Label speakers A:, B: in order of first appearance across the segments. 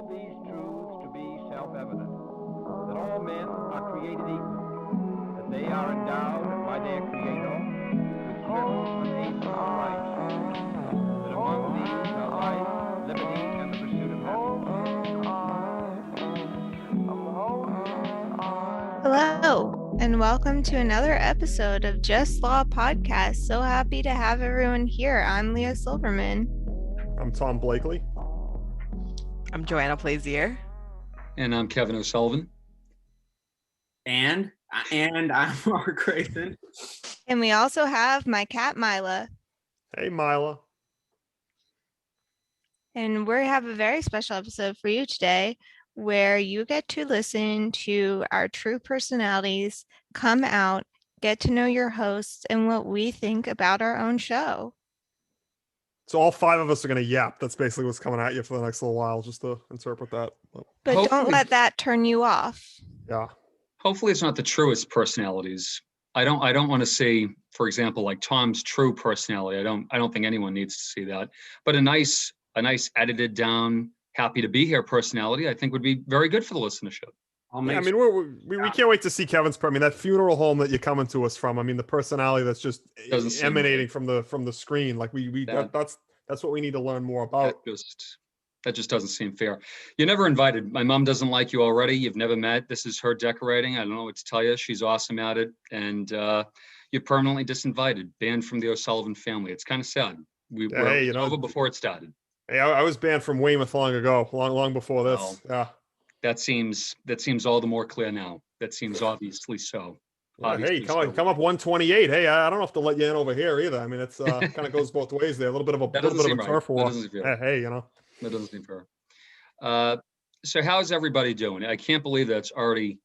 A: hold these truths to be self-evident, that all men are created equal, that they are endowed by their Creator with certain unalienable rights, that among these are life, liberty, and the pursuit of happiness.
B: Hello, and welcome to another episode of Just Law Podcast. So happy to have everyone here. I'm Leah Silverman.
C: I'm Tom Blakely.
D: I'm Joanna Plazier.
E: And I'm Kevin O'Sullivan.
F: And I'm Mark Grayson.
B: And we also have my cat, Mila.
C: Hey, Mila.
B: And we have a very special episode for you today where you get to listen to our true personalities come out, get to know your hosts, and what we think about our own show.
C: So all five of us are going to yap. That's basically what's coming at you for the next little while, just to interpret that.
B: But
E: Hopefully-
B: don't let that turn you off.
C: Yeah.
E: Hopefully it's not the truest personalities. I don't want to say, for example, like Tom's true personality. I don't think anyone needs to see that. But a nice edited down, happy to be here personality, I think would be very good for the listenership.
C: Yeah, I mean, we can't wait to see Kevin's. I mean, that funeral home that you're coming to us from. I mean, the personality that's just emanating from the screen. Like that's what we need to learn more about.
E: That just doesn't seem fair. You're never invited. My mom doesn't like you already. You've never met. This is her decorating. I don't know what to tell you. She's awesome at it, and you're permanently disinvited, banned from the O'Sullivan family. It's kind of sad. We're over before it started.
C: Hey, I was banned from Weymouth long ago, long before this.
E: Well,
C: yeah.
E: That seems all the more clear now. That seems obviously so.
C: Hey, come up 128. Hey, I don't have to let you in over here either. I mean, it's kind of goes both ways there. A little bit of a turf war. Hey, you know.
E: That doesn't seem fair. So how's everybody doing? I can't believe that's already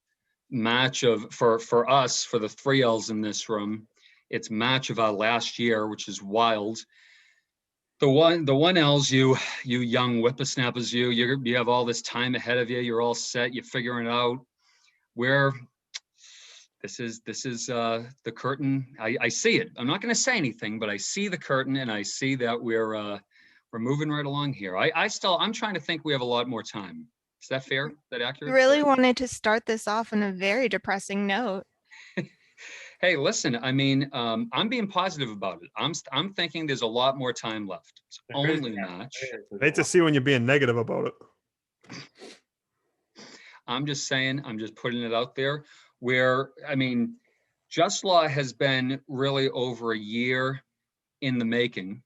E: match of for us, for the 3 L's in this room. It's match of our last year, which is wild. The one L's, you young whippersnappers, you have all this time ahead of you. You're all set. You're figuring it out. This is the curtain. I see it. I'm not going to say anything, but I see the curtain, and I see that we're moving right along here. I'm trying to think we have a lot more time. Is that fair? Is that accurate?
B: I really wanted to start this off on a very depressing note.
E: Hey, listen, I mean, I'm being positive about it. I'm thinking there's a lot more time left. It's only match.
C: I hate to see when you're being negative about it.
E: I'm just saying, I'm just putting it out there where, I mean, Just Law has been really over a year in the making.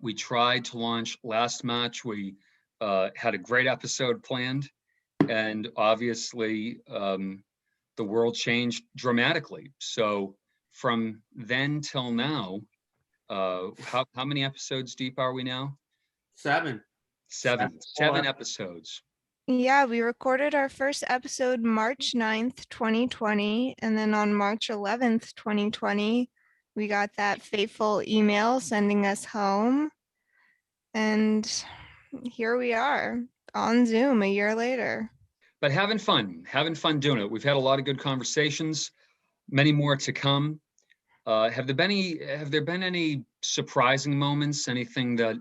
E: We tried to launch last March. We had a great episode planned, and obviously the world changed dramatically. So from then till now, how many episodes deep are we now?
F: Seven
E: episodes.
B: Yeah, we recorded our first episode March 9th, 2020, and then on March 11th, 2020, we got that fateful email sending us home. And here we are on Zoom a year later.
E: But having fun doing it. We've had a lot of good conversations, many more to come. Have there been any surprising moments, anything that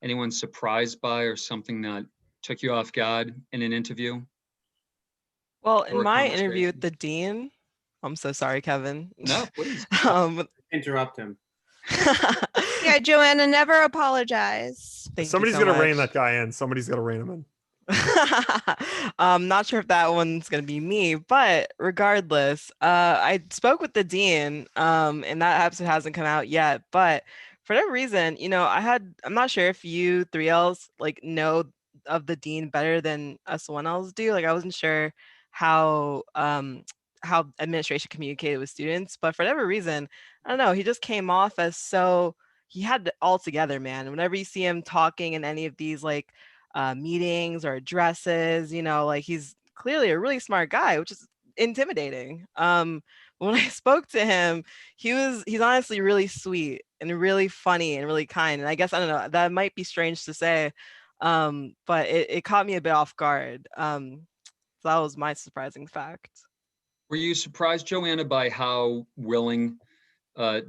E: anyone's surprised by or something that took you off guard in an interview?
D: Well, in my interview with the dean, I'm so sorry, Kevin.
E: No, please.
F: Interrupt him.
B: Yeah, Joanna, never apologize.
C: Somebody's going to rein that guy in. Somebody's going to rein him in.
D: I'm not sure if that one's going to be me, but regardless, I spoke with the dean, and that episode hasn't come out yet, but for that reason, I'm not sure if you 3Ls know of the dean better than us 1Ls do. I wasn't sure how administration communicated with students, but for whatever reason, I don't know, he just came off as he had it all together, man. Whenever you see him talking in any of these meetings or addresses, he's clearly a really smart guy, which is intimidating. When I spoke to him, he's honestly really sweet and really funny and really kind. And I guess, I don't know, that might be strange to say, but it caught me a bit off guard. So that was my surprising fact.
E: Were you surprised, Joanna, by how willing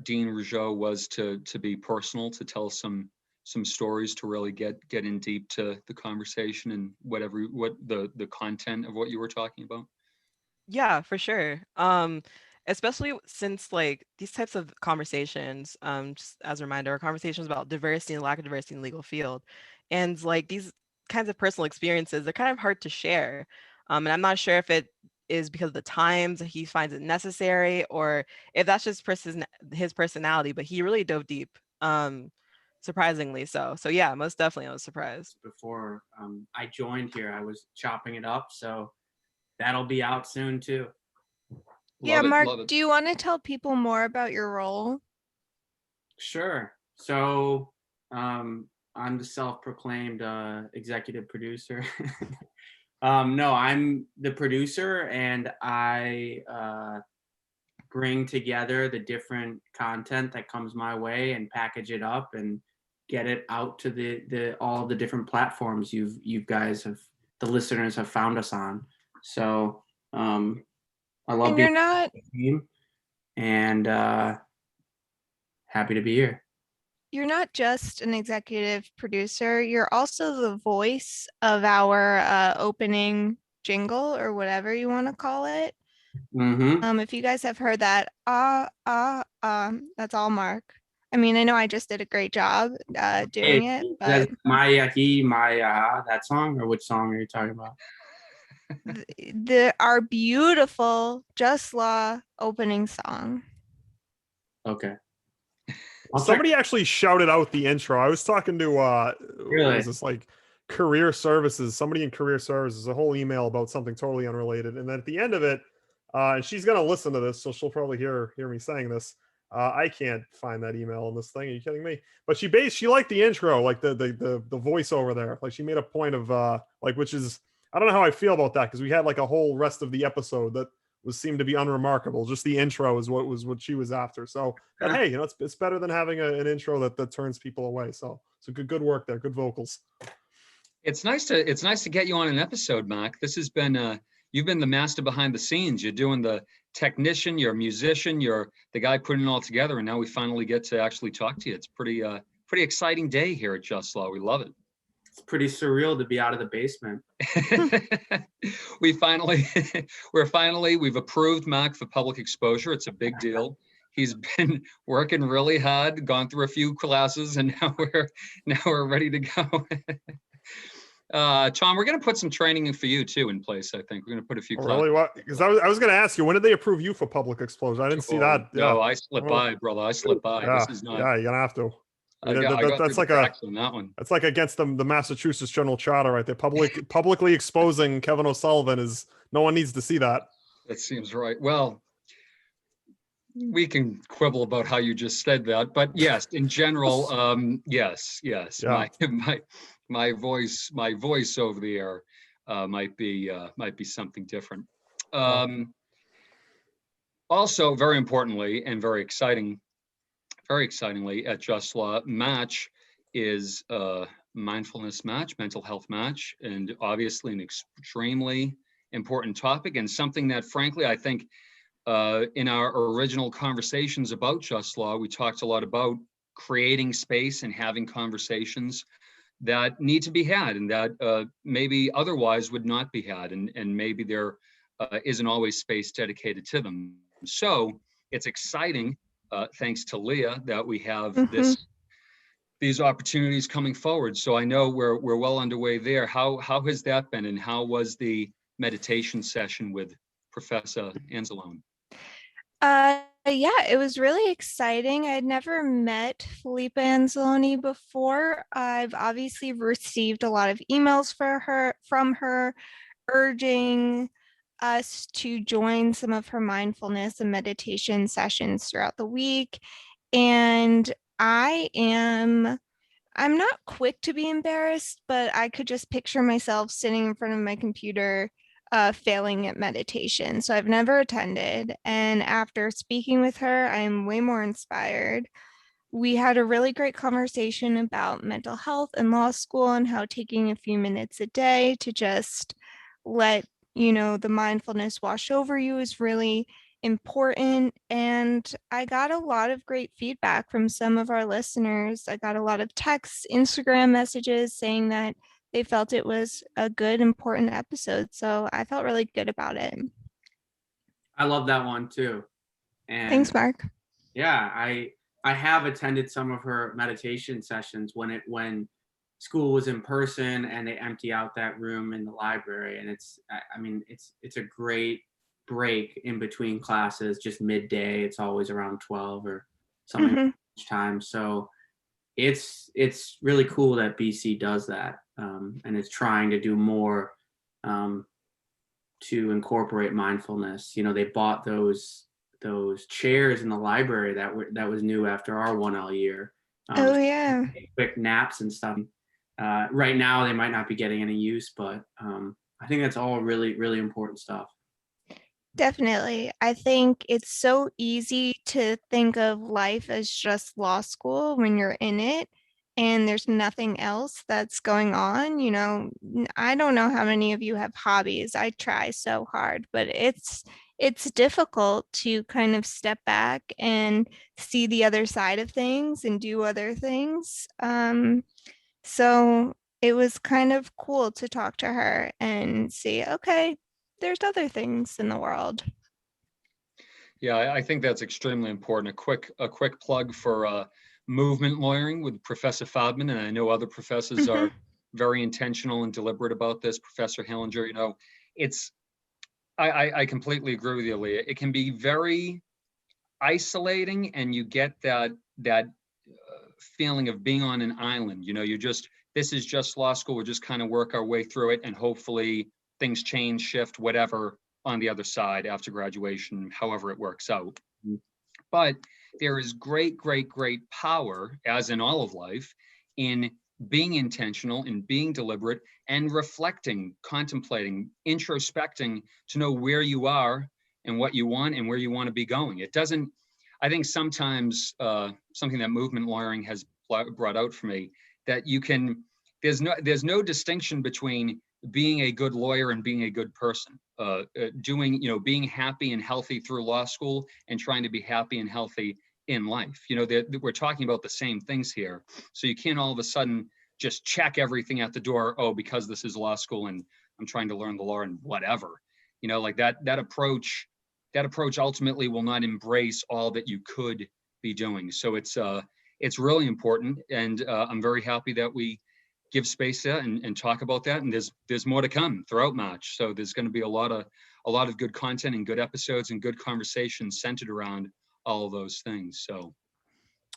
E: Dean Rougeau was to be personal, to tell some some stories to really get in deep to the conversation and what the content of what you were talking about?
D: Yeah, for sure. Especially since like these types of conversations, just as a reminder, are conversations about diversity and lack of diversity in the legal field. And like these kinds of personal experiences, they're kind of hard to share. And I'm not sure if it is because of the times that he finds it necessary or if that's just his personality, but he really dove deep. Surprisingly so. So yeah, most definitely I was surprised.
F: Before I joined here, I was chopping it up, so that'll be out soon too.
B: Yeah,
E: Love it,
B: Mark,
E: love it.
B: do you want to tell people more about your role?
F: Sure. So I'm the self-proclaimed executive producer. No, I'm the producer, and I bring together the different content that comes my way and package it up and get it out to the all the different platforms you guys have, the listeners have found us on. So I love
B: And
F: being
B: you're not
F: on the team, and happy to be here.
B: you're not just an executive producer, you're also the voice of our opening jingle or whatever you want to call it.
F: Mm-hmm.
B: If you guys have heard that, that's all Mark. I mean, I know I just did a great job doing it, but
F: That's my that song, or which song are you talking about?
B: our beautiful Just Law opening song.
F: Okay.
C: Somebody actually shouted out the intro. I was talking to what
F: Really?
C: was this, like career services, somebody in career services, a whole email about something totally unrelated. And then at the end of it, and she's gonna listen to this, so she'll probably hear me saying this. I can't find that email in this thing. Are you kidding me? But she liked the intro, like the voiceover there. Like she made a point of like, which is, I don't know how I feel about that, because we had like a whole rest of the episode that seemed to be unremarkable. Just the intro is what she was after. So, but hey, it's better than having an intro that turns people away. So good work there. Good vocals.
E: It's nice to get you on an episode, Mark. This has been you've been the master behind the scenes. You're doing the technician, you're a musician, you're the guy putting it all together, and now we finally get to actually talk to you. It's pretty exciting day here at Just Law. We love it.
F: It's pretty surreal to be out of the basement.
E: We've approved Mark for public exposure. It's a big deal. He's been working really hard, gone through a few classes, and now we're ready to go. Tom, we're going to put some training in for you too in place. I think we're going to put a few.
C: Really? What? Because I was going to ask you, when did they approve you for public exposure? I didn't see that.
E: No, I slipped by, brother. I slipped by.
C: Yeah,
E: This is not.
C: Yeah, you're gonna have to.
E: I got
C: that's like
E: on that one.
C: That's like against the Massachusetts General Charter, right there. Publicly exposing Kevin O'Sullivan is, no one needs to see that.
E: That seems right. Well, we can quibble about how you just said that, but yes, in general, yes.
C: Yeah.
E: My voice over the air might be something different. Also, very importantly and very excitingly at Just Law, Match is a mindfulness match, mental health match, and obviously an extremely important topic, and something that, frankly, I think in our original conversations about Just Law, we talked a lot about creating space and having conversations that need to be had, and that maybe otherwise would not be had, and maybe there isn't always space dedicated to them. So it's exciting, thanks to Leah, that we have these opportunities coming forward. So I know we're well underway there. How has that been, and how was the meditation session with Professor Anzalone?
B: Yeah, it was really exciting. I had never met Felipa Anzalone before. I've obviously received a lot of emails from her urging us to join some of her mindfulness and meditation sessions throughout the week. And I'm not quick to be embarrassed, but I could just picture myself sitting in front of my computer failing at meditation. So I've never attended. And after speaking with her, I'm way more inspired. We had a really great conversation about mental health in law school and how taking a few minutes a day to just let, the mindfulness wash over you is really important. And I got a lot of great feedback from some of our listeners. I got a lot of texts, Instagram messages saying that they felt it was a good, important episode. So I felt really good about it.
F: I love that one too. And
B: Thanks, Mark.
F: yeah, I have attended some of her meditation sessions when school was in person and they empty out that room in the library, and I mean it's a great break in between classes, just midday. It's always around 12 or something each time. So it's really cool that BC does that, and is trying to do more to incorporate mindfulness. You know, they bought those chairs in the library that was new after our 1L year.
B: Oh yeah.
F: Quick naps and stuff. Right now they might not be getting any use, but I think that's all really, really important stuff.
B: Definitely. I think it's so easy to think of life as just law school when you're in it and there's nothing else that's going on. You know, I don't know how many of you have hobbies. I try so hard, but it's difficult to kind of step back and see the other side of things and do other things. So it was kind of cool to talk to her and see, okay, there's other things in the world.
E: Yeah, I think that's extremely important. A quick plug for movement lawyering with Professor Fodman, and I know other professors are very intentional and deliberate about this. Professor Hillinger, you know, I completely agree with you, Leah. It can be very isolating, and you get that feeling of being on an island. You know, this is just law school. We're just kind of work our way through it, and hopefully things change, shift, whatever on the other side after graduation, however it works out. But there is great power, as in all of life, in being intentional, in being deliberate, and reflecting, contemplating, introspecting to know where you are and what you want and where you want to be going. It doesn't, I think sometimes something that movement lawyering has brought out for me, that there's no distinction between being a good lawyer and being a good person, being happy and healthy through law school and trying to be happy and healthy in life. You know, we're talking about the same things here. So you can't all of a sudden just check everything at the door. Oh, because this is law school and I'm trying to learn the law and whatever, you know, like that approach ultimately will not embrace all that you could be doing. So it's really important. And I'm very happy that we give space there and talk about that. And there's more to come throughout March. So there's going to be a lot of good content and good episodes and good conversations centered around all of those things. So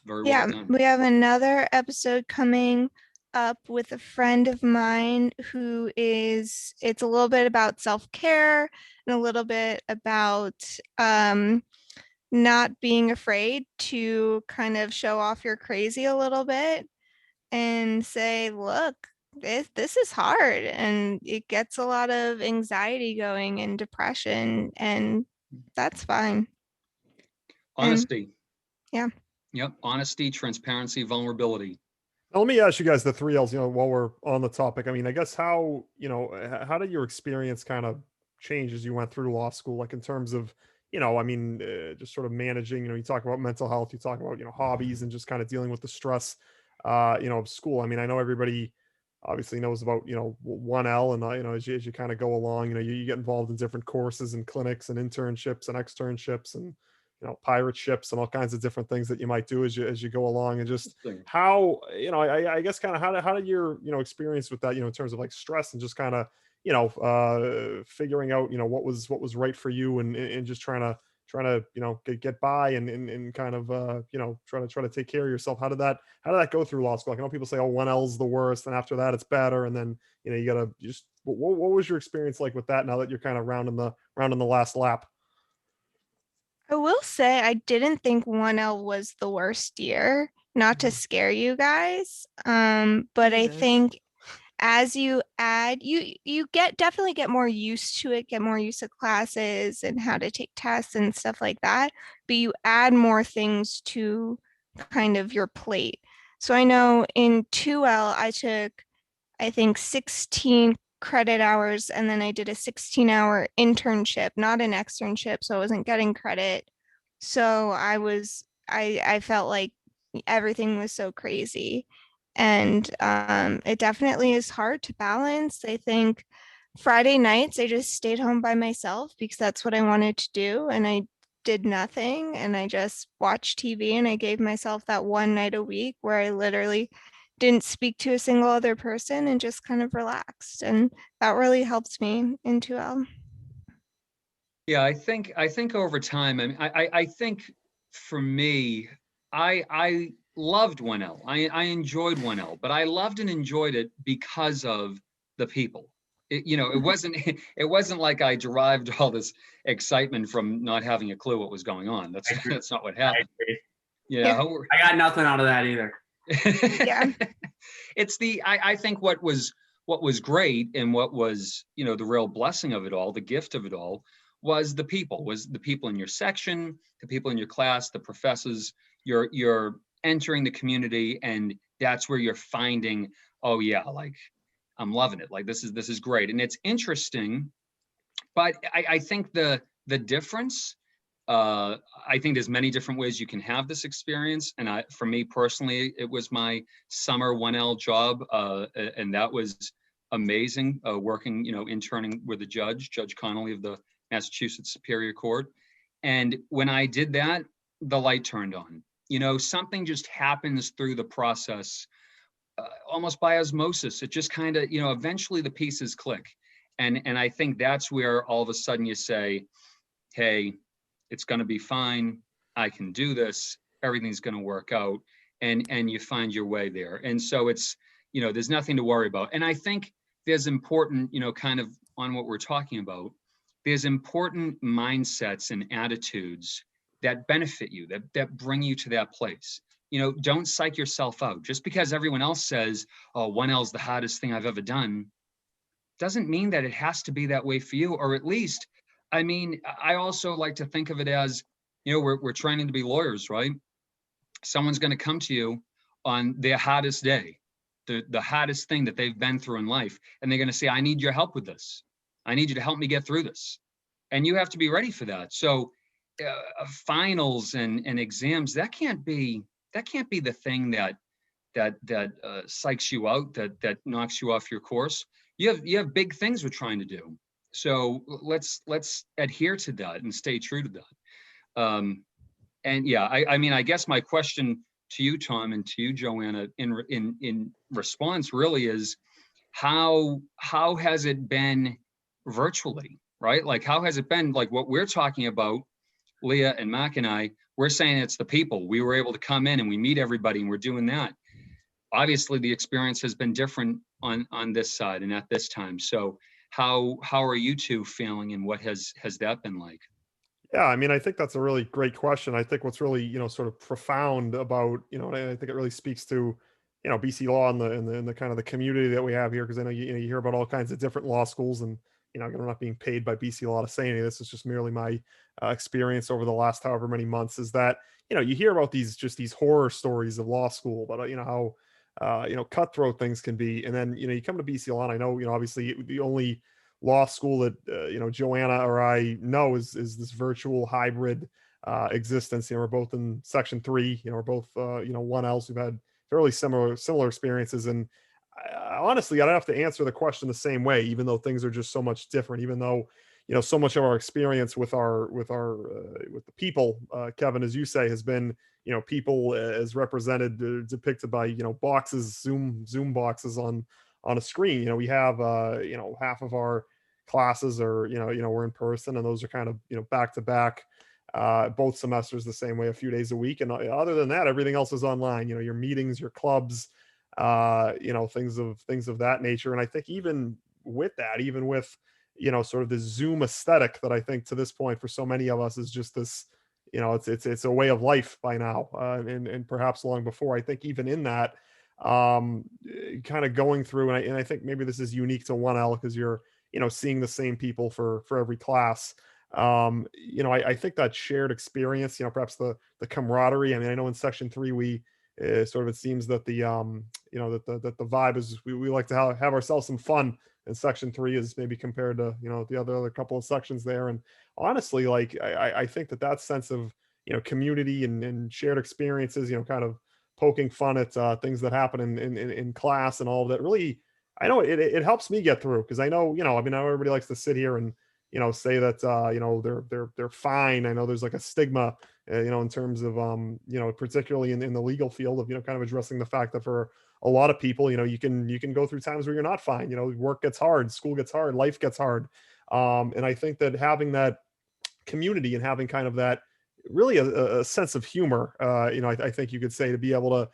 E: very well done.
B: We have another episode coming up with a friend of mine it's a little bit about self-care and a little bit about not being afraid to kind of show off your crazy a little bit and say, look, this is hard, and it gets a lot of anxiety going and depression, and that's fine.
E: Honesty.
B: Yeah.
E: Yep. Honesty, transparency, vulnerability.
C: Now, let me ask you guys the 3 Ls, you know, while we're on the topic. I mean, I guess how did your experience kind of change as you went through law school? Like in terms of, you know, I mean, just sort of managing, you know, you talk about mental health, you talk about, you know, hobbies and just kind of dealing with the stress, you know, of school. I mean, I know everybody obviously knows about, you know, 1L and, you know, as you kind of go along, you know, you get involved in different courses and clinics and internships and externships and, you know, pirate ships and all kinds of different things that you might do as you go along. And just how, you know, I guess kind of how did your, you know, experience with that, you know, in terms of like stress and just kind of, you know, figuring out, you know, what was right for you and just trying to, you know, get by and kind of, you know, try to take care of yourself. How did that go through law school? Like, I know people say, oh, 1L's the worst, and after that it's better. And then, you know, you gotta just, what was your experience like with that now that you're kind of rounding the last lap?
B: I will say I didn't think 1L was the worst year, not to scare you guys. But I think as you add, you definitely get more used to it, get more used to classes and how to take tests and stuff like that. But you add more things to kind of your plate. So I know in 2L I took, I think, 16 credit hours, and then I did a 16-hour internship, not an externship, so I wasn't getting credit. So I felt like everything was so crazy. And it definitely is hard to balance. I think Friday nights I just stayed home by myself because that's what I wanted to do. And I did nothing and I just watched TV, and I gave myself that one night a week where I literally didn't speak to a single other person and just kind of relaxed. And that really helped me in 2L.
E: Yeah, I think over time, I think for me, I loved 1L. I enjoyed 1L, but I loved and enjoyed it because of the people. It wasn't it wasn't like I derived all this excitement from not having a clue what was going on. That's
F: I agree.
E: that's not what
F: I
E: happened.
F: agree.
B: Yeah.
F: I got nothing out of that either.
B: Yeah.
E: It's I think what was great and what was, the real blessing of it all, the gift of it all, was the people in your section, the people in your class, the professors. You're entering the community, and that's where you're finding, oh yeah, like I'm loving it. Like this is great. And it's interesting, but I think the difference, I think there's many different ways you can have this experience. And for me personally, it was my summer 1L job, and that was amazing. Working, interning with the Judge Connolly of the Massachusetts Superior Court. And when I did that, the light turned on. Something just happens through the process, almost by osmosis. It just kind of, eventually the pieces click. And I think that's where all of a sudden you say, hey, it's going to be fine. I can do this. Everything's going to work out. And you find your way there. And so it's, there's nothing to worry about. And I think there's important, kind of on what we're talking about, there's important mindsets and attitudes that benefit you, that bring you to that place. Don't psych yourself out. Just because everyone else says, oh, 1L is the hardest thing I've ever done, doesn't mean that it has to be that way for you. Or at least, I mean, I also like to think of it as, we're training to be lawyers, right? Someone's going to come to you on their hardest day, the hardest thing that they've been through in life. And they're going to say, I need your help with this. I need you to help me get through this. And you have to be ready for that. So finals and exams, that can't be the thing that psychs you out, that knocks you off your course. You have big things we're trying to do. So let's adhere to that and stay true to that. And yeah, I mean, I guess my question to you, Tom, and to you, Joanna, in response really is, how has it been virtually, right? Like, how has it been, like what we're talking about, Leah and Mark and I, we're saying it's the people. We were able to come in and we meet everybody and we're doing that. Obviously the experience has been different on this side and at this time. So how are you two feeling, and what has that been like?
C: Yeah, I mean, I think that's a really great question. I think what's really, sort of profound about, and I think it really speaks to, BC law and the kind of the community that we have here, because I know you hear about all kinds of different law schools, and I'm not being paid by BC law to say any of this. It's just merely my experience over the last however many months. Is that you hear about these horror stories of law school, but how cutthroat things can be, and then you come to BC law, and I know obviously the only law school that Joanna or I know is this virtual hybrid existence. We're both in Section 3. We're both 1Ls. We've had fairly similar experiences, and honestly, I don't have to answer the question the same way, even though things are just so much different. Even though so much of our experience with the people, Kevin, as you say, has been people as represented, depicted by boxes, Zoom boxes on a screen. We have half of our classes are we're in person, and those are kind of back to back, both semesters the same way, a few days a week. And other than that, everything else is online. Your meetings, your clubs, things of that nature. And I think even with sort of the Zoom aesthetic that I think to this point for so many of us is just this, it's a way of life by now, and perhaps long before. I think even in that, kind of going through, and I think maybe this is unique to 1L because you're seeing the same people for every class. I think that shared experience, perhaps the camaraderie. I mean, I know in Section 3 we sort of it seems that the that the vibe is we like to have ourselves some fun in section 3 is maybe compared to the other couple of sections there. And honestly, like I think that sense of community and shared experiences, kind of poking fun at things that happen in class and all of that, really, I know it helps me get through, because I know, I mean, I know everybody likes to sit here and say that they're fine. I know there's like a stigma in terms of particularly in the legal field of kind of addressing the fact that for a lot of people, you can go through times where you're not fine. Work gets hard, school gets hard, life gets hard. And I think that having that community and having kind of that really a sense of humor, I think you could say, to be able to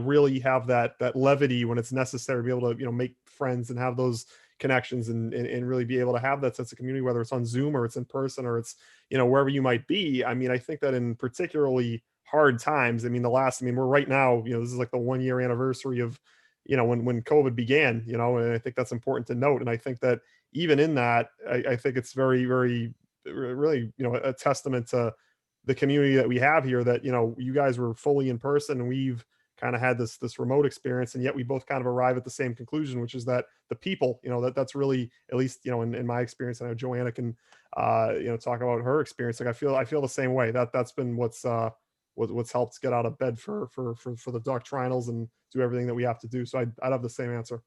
C: really have that levity when it's necessary, to be able to make friends and have those connections, and really be able to have that sense of community, whether it's on Zoom or it's in person or it's wherever you might be. I mean, I think that in particularly hard times, I mean, we're right now, this is like the 1 year anniversary of when COVID began, and I think that's important to note. And I think that even in that, I think it's very, very, really a testament to the community that we have here, that you guys were fully in person and we've kind of had this remote experience, and yet we both kind of arrive at the same conclusion, which is that the people, that's really, at least in my experience. I know Joanna can talk about her experience. Like I feel the same way. That's been what's helped get out of bed for the doctrinals and do everything that we have to do. So I'd have the same answer.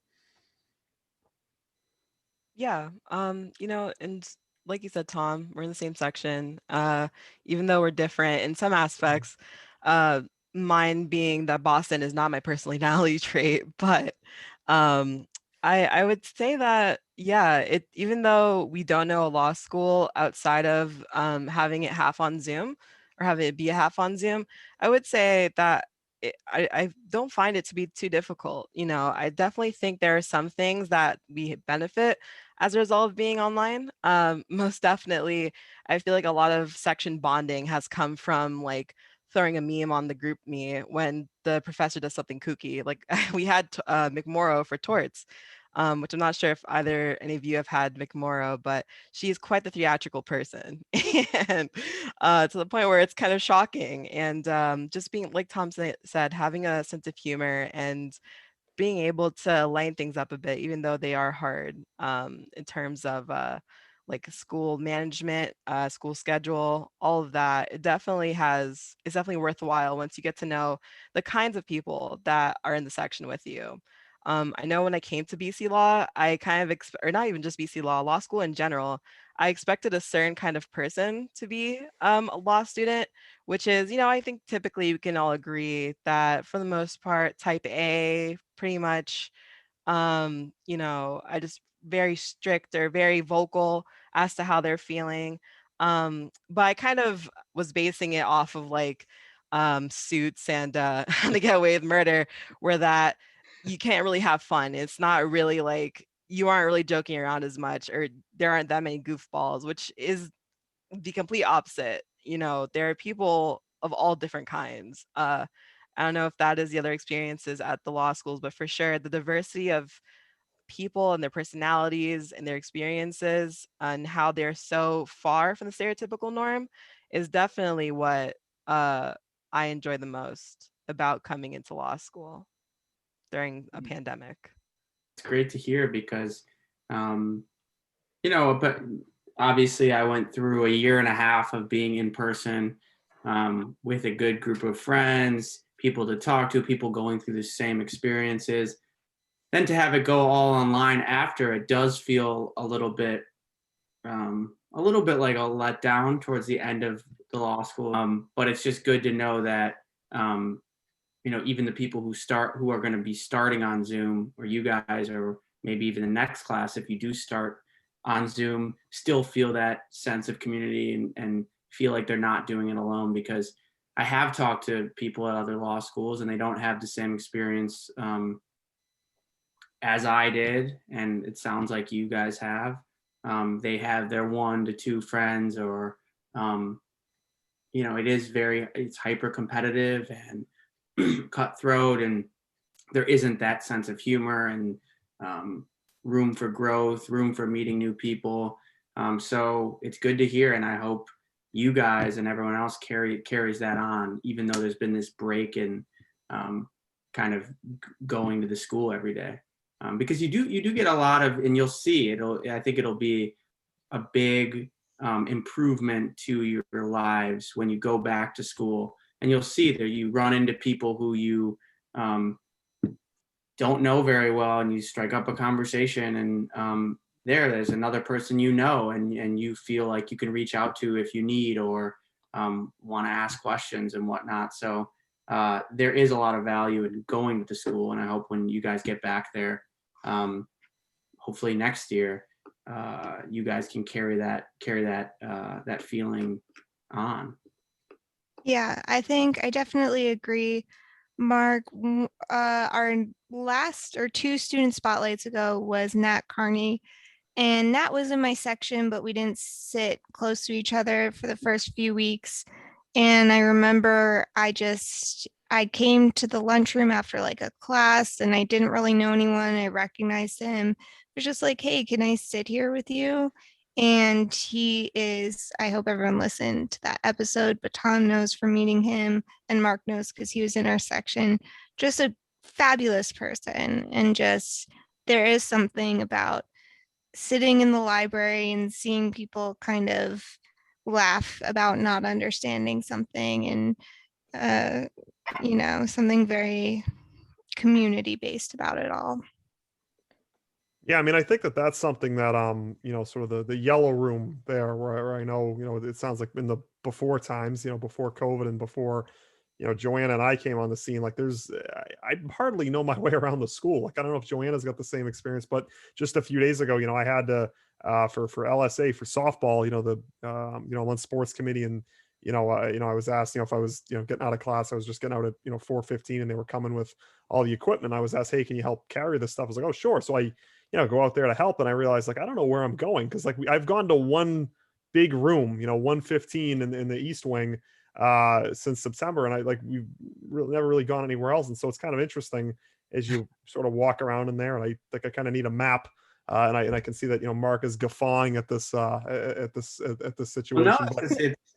D: Yeah. And like you said, Tom, we're in the same section. Even though we're different in some aspects, uh, mine being that Boston is not my personality trait, but I would say that, yeah, even though we don't know a law school outside of having it half on Zoom or having it be a half on Zoom, I would say that I don't find it to be too difficult. I definitely think there are some things that we benefit as a result of being online. Most definitely, I feel like a lot of section bonding has come from like throwing a meme on the group me when the professor does something kooky. Like we had McMorrow for torts, which I'm not sure if either any of you have had McMorrow, but she's quite the theatrical person, and to the point where it's kind of shocking. And just being, like Tom said, having a sense of humor and being able to lighten things up a bit, even though they are hard, in terms of like school management, school schedule, all of that. It's definitely worthwhile once you get to know the kinds of people that are in the section with you. I know when I came to BC Law, I kind of, or not even just BC Law school in general, I expected a certain kind of person to be a law student, which is, I think typically we can all agree that for the most part, type A, pretty much, I just very strict or very vocal as to how they're feeling. But I kind of was basing it off of like Suits and How to Get Away with Murder, where that you can't really have fun. It's not really like you aren't really joking around as much, or there aren't that many goofballs, which is the complete opposite. There are people of all different kinds. I don't know if that is the other experiences at the law schools, but for sure, the diversity of people and their personalities and their experiences and how they're so far from the stereotypical norm is definitely what I enjoy the most about coming into law school during a pandemic.
F: It's great to hear because, but obviously I went through a year and a half of being in person with a good group of friends, people to talk to, people going through the same experiences. Then to have it go all online after, it does feel a little bit like a letdown towards the end of the law school. But it's just good to know that, even the people who are going to be starting on Zoom, or you guys, or maybe even the next class, if you do start on Zoom, still feel that sense of community and feel like they're not doing it alone. Because I have talked to people at other law schools and they don't have the same experience as I did, and it sounds like you guys have. They have their 1 to 2 friends, or it's hyper competitive and cutthroat, and there isn't that sense of humor and room for growth, room for meeting new people. So it's good to hear, and I hope you guys and everyone else carries that on, even though there's been this break in kind of going to the school every day. Because you do get a lot of, and you'll see I think it'll be a big improvement to your lives when you go back to school, and you'll see that you run into people who you don't know very well, and you strike up a conversation, and there's another person and you feel like you can reach out to if you need, or want to ask questions and whatnot. So there is a lot of value in going to the school, and I hope when you guys get back there, hopefully next year, you guys can carry that feeling on.
B: Yeah, I think I definitely agree. Mark, our last or 2 student spotlights ago was Nat Carney, and Nat was in my section, but we didn't sit close to each other for the first few weeks. And I remember I came to the lunchroom after like a class, and I didn't really know anyone. I recognized him. It was just like, hey, can I sit here with you? And he is, I hope everyone listened to that episode, but Tom knows from meeting him, and Mark knows because he was in our section, just a fabulous person. And just, there is something about sitting in the library and seeing people kind of laugh about not understanding something, and something very community based about it all.
C: Yeah, I mean, I think that's something that sort of the yellow room there, where I know, it sounds like in the before times, before COVID and before, Joanna and I came on the scene, like I hardly know my way around the school. Like, I don't know if Joanna's got the same experience, but just a few days ago, I had to for LSA for softball, on sports committee, and I was asked, if I was, getting out of class, I was just getting out at 4:15, and they were coming with all the equipment. I was asked, hey, can you help carry this stuff? I was like, oh, sure. So I go out there to help, and I realized, like, I don't know where I'm going, because like I've gone to one big room, 115 in the East Wing since September, and we've never really gone anywhere else. And so it's kind of interesting as you sort of walk around in there, and I think I kind of need a map. And I can see that Mark is guffawing at this situation.
F: Well, no,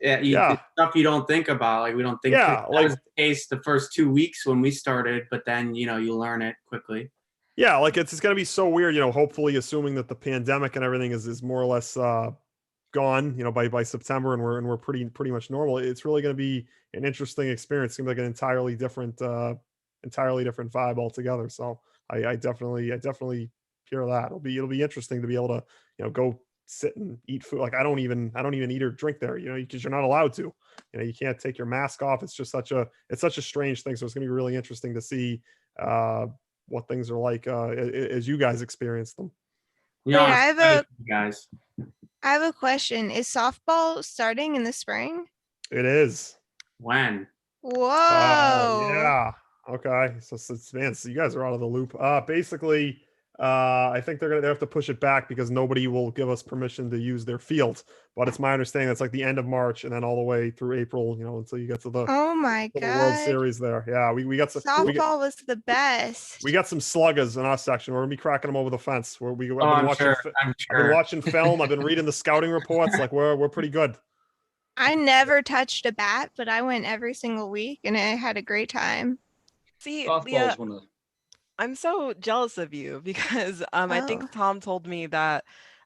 F: it's stuff you don't think about. Like, we don't think that was the case the first 2 weeks when we started, but then you learn it quickly.
C: Yeah, like it's going to be so weird. Hopefully, assuming that the pandemic and everything is more or less gone, by September, and we're pretty much normal. It's really going to be an interesting experience. It seems like an entirely different vibe altogether. So I definitely hear that. It'll be interesting to be able to go sit and eat food. Like I don't even eat or drink there, because you're not allowed to. You can't take your mask off. It's just such a strange thing. So it's going to be really interesting to see what things are like as you guys experience them.
F: Yeah,
B: I have a question. Is softball starting in the spring?
C: It is.
F: When?
B: Whoa.
C: Yeah. Okay. So you guys are out of the loop. Basically, I think they have to push it back because nobody will give us permission to use their field. But it's my understanding it's like the end of March and then all the way through April, until you get to the World Series there. Yeah, we got some
B: softball was the best.
C: We got some sluggers in our section. We're gonna be cracking them over the fence. I've been watching film. I've been reading the scouting reports. Like we're pretty good.
B: I never touched a bat, but I went every single week and I had a great time.
D: See,
E: Softball's
D: Leah,
E: one of the
D: I'm so jealous of you because I think Tom told me that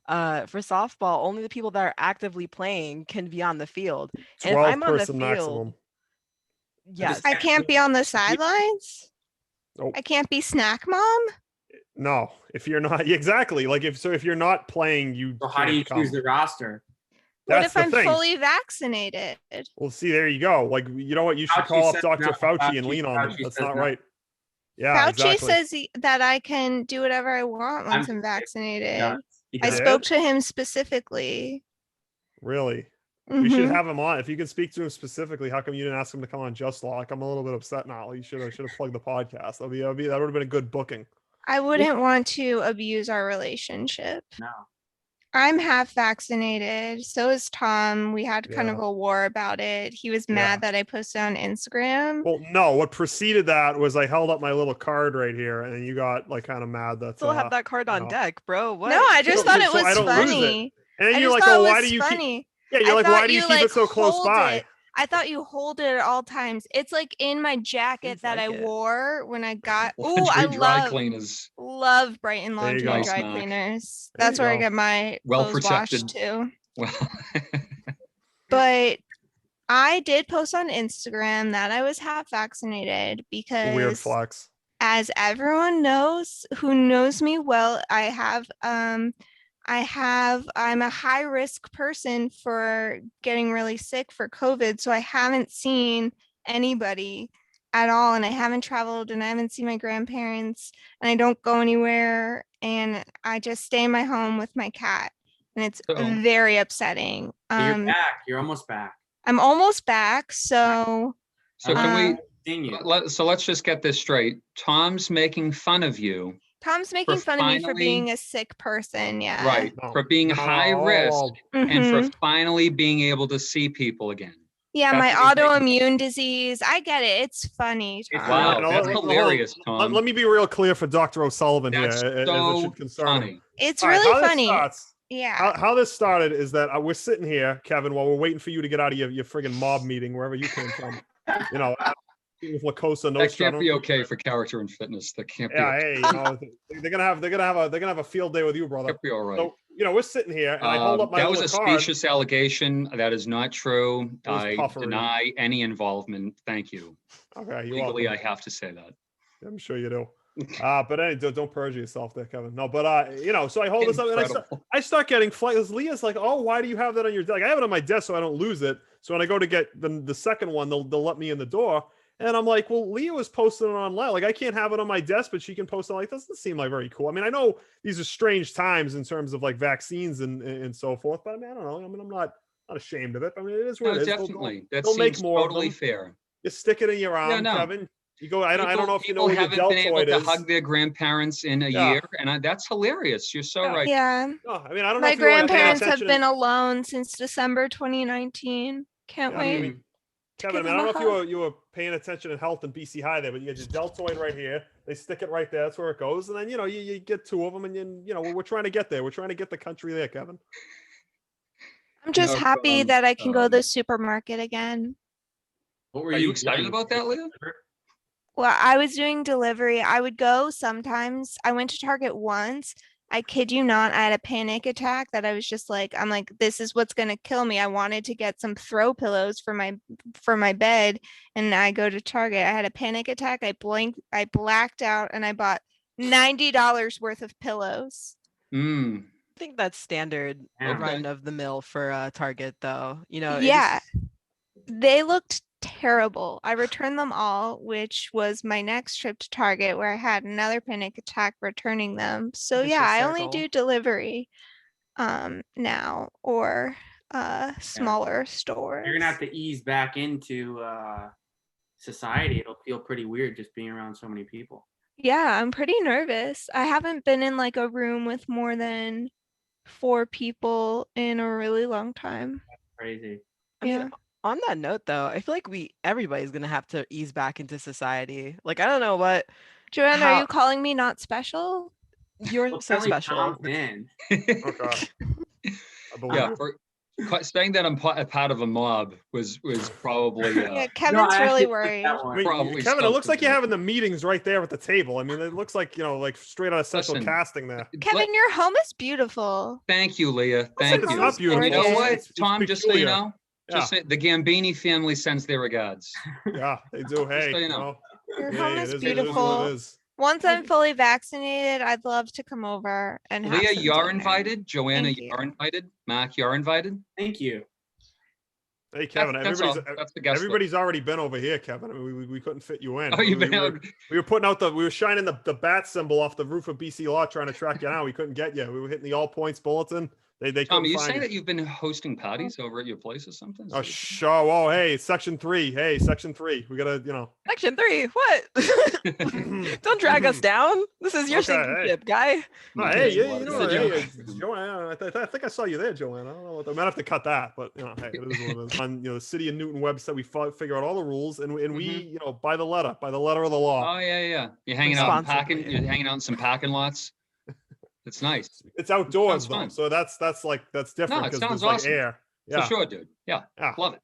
D: for softball, only the people that are actively playing can be on the field. And if I'm on the field,
C: maximum.
D: Yes.
B: I can't be on the sidelines.
C: Nope.
B: I can't be snack mom.
C: No, if you're not exactly like if you're not playing, you.
F: So how do you choose the roster?
B: What if I'm fully vaccinated?
C: Well, see, there you go. Like, you know what? You should call up Dr. Fauci and lean on him. That's not right. Yeah,
B: Fauci says that I can do whatever I want once I'm vaccinated. I spoke to him specifically.
C: Really? We should have him on. If you can speak to him specifically, how come you didn't ask him to come on Just Law? Like, I'm a little bit upset now. You should have plugged the podcast. That would have been a good booking.
B: I wouldn't want to abuse our relationship.
F: No.
B: I'm half vaccinated. So is Tom. We had kind of a war about it. He was mad that I posted on Instagram.
C: Well, no, what preceded that was I held up my little card right here, and you got like kind of mad that
D: still have that card on deck, bro. What?
B: No, I just thought it was funny.
C: And then you're like, oh, why do you keep? Yeah, you're like, why do you keep it so close by?
B: I thought you hold it at all times. It's like in my jacket
D: Seems
B: that I
D: like it.
B: wore when I got. Oh, I
E: Laundry dry
B: love
E: cleaners.
B: Brighton
C: There you
B: Laundry
C: go.
B: and
E: Nice,
B: Dry
E: Mac.
B: Cleaners.
C: There
B: That's
C: you
B: where I
C: go.
B: get my
E: Well
B: clothes washed
E: protected.
B: too.
E: Well,
B: But I did post on Instagram that I was half vaccinated
C: Weird
B: because,
C: flex.
B: as everyone knows who knows me well, I'm a high risk person for getting really sick for COVID. So I haven't seen anybody at all, and I haven't traveled, and I haven't seen my grandparents, and I don't go anywhere, and I just stay in my home with my cat. And it's
E: So-
B: very upsetting.
F: But you're back. You're almost back.
B: I'm almost back, so
E: so can we,
F: Continue.
E: so let's just get this straight. Tom's making fun of you,
B: Tom's making fun of me for
E: finally-
B: being a sick person. Yeah.
E: right?
C: No,
E: For being
C: no,
E: high risk and for
B: Mhm.
E: finally being able to see people again.
B: Yeah, my
E: That's what he's making-
B: autoimmune disease. I get it. It's funny.
F: It's
B: Tom.
E: Wow,
C: No,
E: that's
C: hold on.
E: hilarious,
C: Let,
E: Tom.
C: let me be real clear for Dr. O'Sullivan
E: That's
C: here, as it
E: so
C: should concern him.
E: funny.
B: It's
C: All right,
B: really
C: how this
B: funny.
C: starts-
B: Yeah.
C: How this started is that we're sitting here, Kevin, while we're waiting for you to get out of your friggin' mob meeting, wherever you came from. You know, with Lacosta
E: That
C: Nostra.
E: can't be okay for character and fitness. That can't be.
C: Yeah,
E: okay.
C: hey, you know, they're gonna have a field day with you, brother.
E: Can't be all right.
C: So, you know, we're sitting here, and I hold up my
E: that was a
C: little card.
E: specious allegation. That is not true.
C: was
E: I
C: puffery.
E: deny any involvement. Thank you.
C: Okay, you're
E: Legally,
C: welcome.
E: I have to say that.
C: I'm sure you do. But anyway, don't perjure yourself there, Kevin. No, but you know, so I hold this up and
E: Incredible.
C: I start getting flags. Leah's like, "Oh, why do you have that on your desk?" Like, I have it on my desk so I don't lose it. So when I go to get the second one, they'll let me in the door. And I'm like, "Well, Leah was posting it online. Like, I can't have it on my desk, but she can post it." Like, doesn't seem like very cool. I mean, I know these are strange times in terms of like vaccines and so forth, but I mean, I don't know. I mean, I'm not ashamed of it. I mean, it is what
E: No,
C: it is.
E: definitely. That
C: they'll make
E: seems
C: more of
E: totally
C: them.
E: fair.
C: You stick it in your arm,
E: no.
C: Kevin. You go. I don't know if you know
E: People
C: what your
E: haven't been able
C: deltoid
E: to
C: is.
E: hug their grandparents in a
C: Yeah.
E: year, and that's hilarious. You're so right.
B: Yeah.
C: No, I mean, I don't know
B: My
C: if you were, like, paying
B: grandparents have
C: attention
B: been alone since December 2019. Can't
C: Yeah, I
B: wait.
C: mean,
B: to
C: Kevin, I
B: give
C: mean, I
B: them
C: don't
B: a
C: know if
B: hug.
C: you were paying attention in health and BC High there, but you get your deltoid right here. They stick it right there. That's where it goes. And then, you know, you get two of them, and you know, we're trying to get there. We're trying to get the country there, Kevin.
B: I'm just
E: No,
B: happy
E: Tom,
B: that I can go to
E: um,
B: the supermarket again.
F: What were
E: Are you
F: getting?
E: excited about that, Leah?
B: Well, I was doing delivery. I would go sometimes. I went to Target once. I kid you not, I had a panic attack that I was just like, I'm like, this is what's gonna kill me. I wanted to get some throw pillows for my bed, and I go to Target. I had a panic attack. I blacked out, and I bought $90 worth of pillows.
E: Mm.
D: I think that's standard
F: Yeah.
D: run of the mill for Target, though. You know,
B: Yeah. They looked terrible. I returned them all, which was my next trip to Target where I had another panic attack returning them. So
D: Vicious
B: yeah, I only
D: circle.
B: do delivery now, or smaller stores.
F: You're gonna have to ease back into society. It'll feel pretty weird just being around so many people.
B: Yeah, I'm pretty nervous. I haven't been in like a room with more than 4 people in a really long time.
F: Crazy.
D: I mean,
B: Yeah.
D: on that note, though, I feel like everybody's gonna have to ease back into society. Like, I don't know what
B: Joanna, are
D: how-
B: you calling me not special?
D: you're
F: Well,
D: so
F: apparently
D: special.
F: Tom's in.
C: Oh, God. I believe
E: Yeah,
C: you.
E: for saying that I'm a part of a mob was probably
B: Yeah, Kevin's
F: No, I
B: really
F: actually
B: worried.
F: that
C: I
F: one.
C: mean,
E: probably
C: Kevin, it looks like you're
E: something.
C: having the meetings right there at the table. I mean, it looks like, you know, like straight out of Central
E: Listen,
C: Casting there.
B: Kevin, your home is beautiful.
E: Thank you, Leah. Thank
C: it's
E: you.
C: not beautiful.
E: You know
B: gorgeous.
E: what,
C: It's
E: Tom? Just so you
C: peculiar.
E: know, just say, the Gambini family sends their regards.
C: Yeah, they do. Hey,
E: so you
C: you
E: know.
C: know,
B: Your
C: hey,
B: home
C: it
B: is
C: is what it is what
B: beautiful.
C: it is.
B: Once I'm fully vaccinated, I'd love to come over and have
E: Leah,
B: some
E: you're
B: dinner.
E: invited. Joanna,
B: Thank
E: you're
B: you.
E: invited. Mark, you're invited.
F: Thank you.
C: Hey, Kevin,
E: That's all.
C: everybody's
E: That's the guest list.
C: everybody's already been over here, Kevin. I mean, we couldn't fit you in.
E: Oh, you've
C: we,
E: been
C: we,
E: out.
C: were, we were putting out we were shining the bat symbol off the roof of BC Law trying to track you down. We couldn't get you. We were hitting the all points bulletin. They
E: Tom, are
C: couldn't
E: you
C: find
E: saying
C: you.
E: that you've been hosting parties over at your place or something?
C: Oh, sure. Oh, hey, Section 3. Hey, Section 3. We gotta, you know.
D: Section 3. What? Don't drag us down. This is your
C: Okay,
D: sinking
C: hey.
D: ship, guy.
C: Oh, hey,
E: Yeah,
C: you know,
E: it's a
C: hey,
E: joke.
C: Joanna. I think I saw you there, Joanna. I don't know. I might have to cut that, but you know, hey, it is what it is. On the City of Newton website, we figure out all the rules, and we,
E: Mhm.
C: you know, by the letter of the law.
E: Oh yeah. You're hanging out in
D: Responsibly.
E: parking. You're hanging out in some parking lots. It's nice.
C: It's outdoors
E: Sounds
C: though,
E: fun.
C: so that's different
E: it
C: because
E: sounds
C: there's like
E: awesome.
C: air.
E: For
C: Yeah.
E: sure, dude. Yeah,
C: Yeah.
E: love it.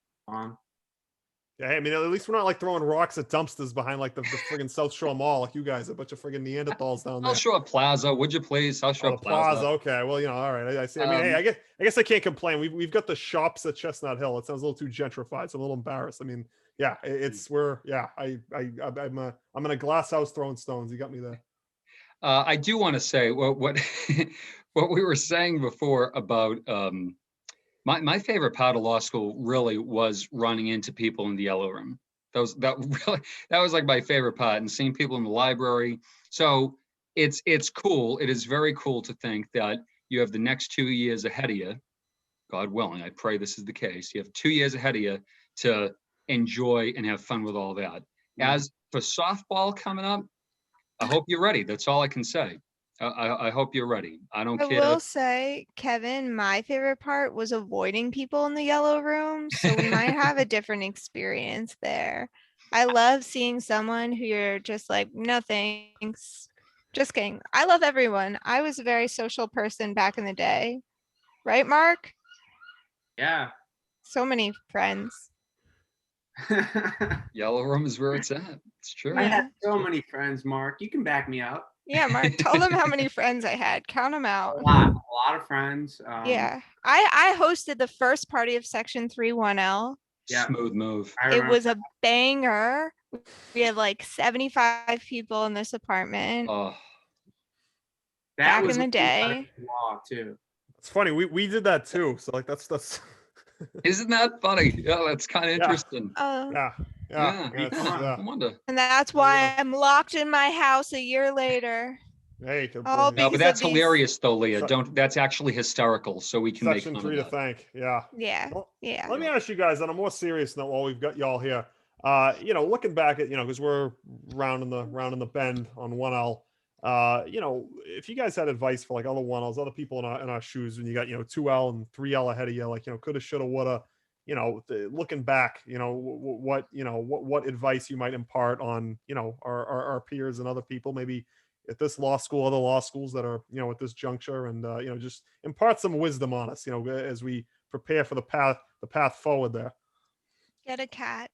C: Yeah, I mean, at least we're not like throwing rocks at dumpsters behind like the friggin' South Shore Mall, like you guys, a bunch of friggin' Neanderthals down there.
E: South Shore Plaza, would you please? South
C: Oh,
E: Shore
C: the plaza.
E: Plaza.
C: Okay, well, all right. I see. I mean, hey,
E: Um,
C: I guess I can't complain. We've got the shops at Chestnut Hill. It sounds a little too gentrified, so I'm a little embarrassed. I mean, yeah, it's we're yeah. I'm in a glass house throwing stones. You got me there.
E: I do want to say what what we were saying before about my favorite part of law school really was running into people in the yellow room. That was like my favorite part, and seeing people in the library. So it's cool. It is very cool to think that you have the next 2 years ahead of you. God willing, I pray this is the case. You have 2 years ahead of you to enjoy and have fun with all that. As for softball coming up, I hope you're ready. That's all I can say. I hope you're ready. I don't
B: I
E: care.
B: will say, Kevin, my favorite part was avoiding people in the yellow room. So we might have a different experience there. I love seeing someone who you're just like, no thanks. Just kidding. I love everyone. I was a very social person back in the day. Right, Mark?
F: Yeah.
B: So many friends.
E: Yellow room is where it's at. It's true.
F: I
B: Yeah.
F: had so many friends, Mark. You can back me up.
B: Yeah, Mark, tell them how many friends I had. Count them out.
F: A lot of friends.
B: Yeah. I hosted the first party of Section 31L.
F: Yeah.
E: Smooth move.
F: I
B: It
F: remember.
B: was a banger. We had like 75 people in this apartment.
E: Oh,
F: That
B: back
F: was
B: in the
F: when we got
B: day.
F: into law too.
C: It's funny. We did that too. So like that's
E: isn't that funny? Yeah, that's kind of
C: Yeah.
E: interesting.
C: yeah.
E: Yeah,
C: it's,
E: I wonder.
B: And that's why I'm locked in my house a year later.
C: Hey, good
B: Oh,
C: boy.
E: No,
B: because
E: but
B: of
E: that's
B: these-
E: hilarious though, Leah.
C: So-
E: Don't. That's actually hysterical. So we can make
C: Section
E: fun
C: 3
E: of
C: to
E: that.
C: thank. Yeah.
B: Yeah.
C: Well,
B: Yeah.
C: let me ask you guys on a more serious note while we've got y'all here. Looking back at, because we're rounding the bend on 1L. If you guys had advice for like other 1Ls, other people in our shoes when you got, 2L and 3L ahead of you, like, coulda, shoulda, woulda, looking back, what advice you might impart on, our peers and other people, maybe at this law school, other law schools that are, at this juncture, and just impart some wisdom on us, as we prepare for the path forward there.
B: Get a cat.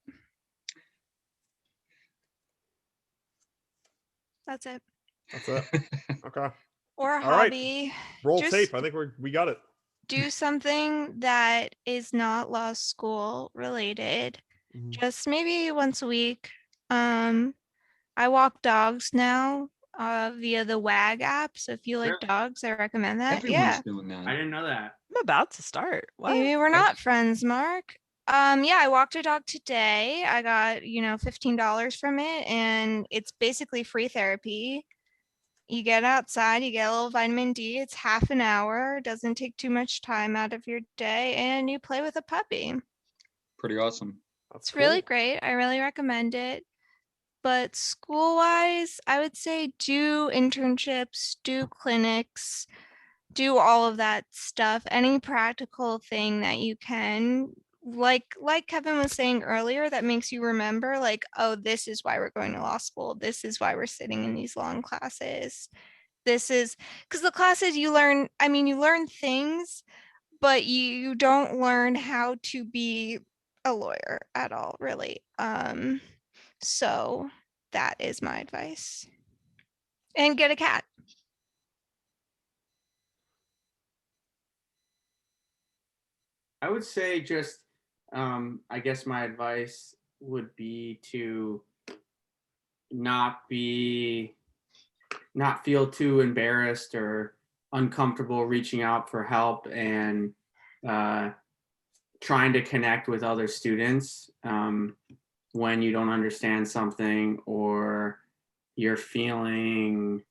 B: That's it.
C: That's it. Okay.
B: Or a
C: All right.
B: hobby.
C: Roll
B: Just-
C: tape. I think we got it.
B: Do something that is not law school related.
C: Mhm.
B: Just maybe once a week. I walk dogs now via the WAG app. So if you like
F: Really?
B: dogs, I recommend that.
E: Everyone's
B: Yeah.
E: doing
F: I
E: that.
F: didn't know that.
D: I'm about to start. What?
B: Maybe we're not friends, Mark. Yeah, I walked a dog today. I got, $15 from it, and it's basically free therapy. You get outside, you get a little vitamin D. It's half an hour, doesn't take too much time out of your day, and you play with a puppy.
E: Pretty awesome.
C: That's
B: It's really
C: cool.
B: great. I really recommend it. But school-wise, I would say do internships, do clinics, do all of that stuff, any practical thing that you can. Like Kevin was saying earlier, that makes you remember, like, oh, this is why we're going to law school. This is why we're sitting in these long classes. This is because the classes you learn things, but you don't learn how to be a lawyer at all, really. So that is my advice. And get a cat.
F: I would say just, I guess my advice would be to not feel too embarrassed or uncomfortable reaching out for help, and trying to connect with other students when you don't understand something, or you're feeling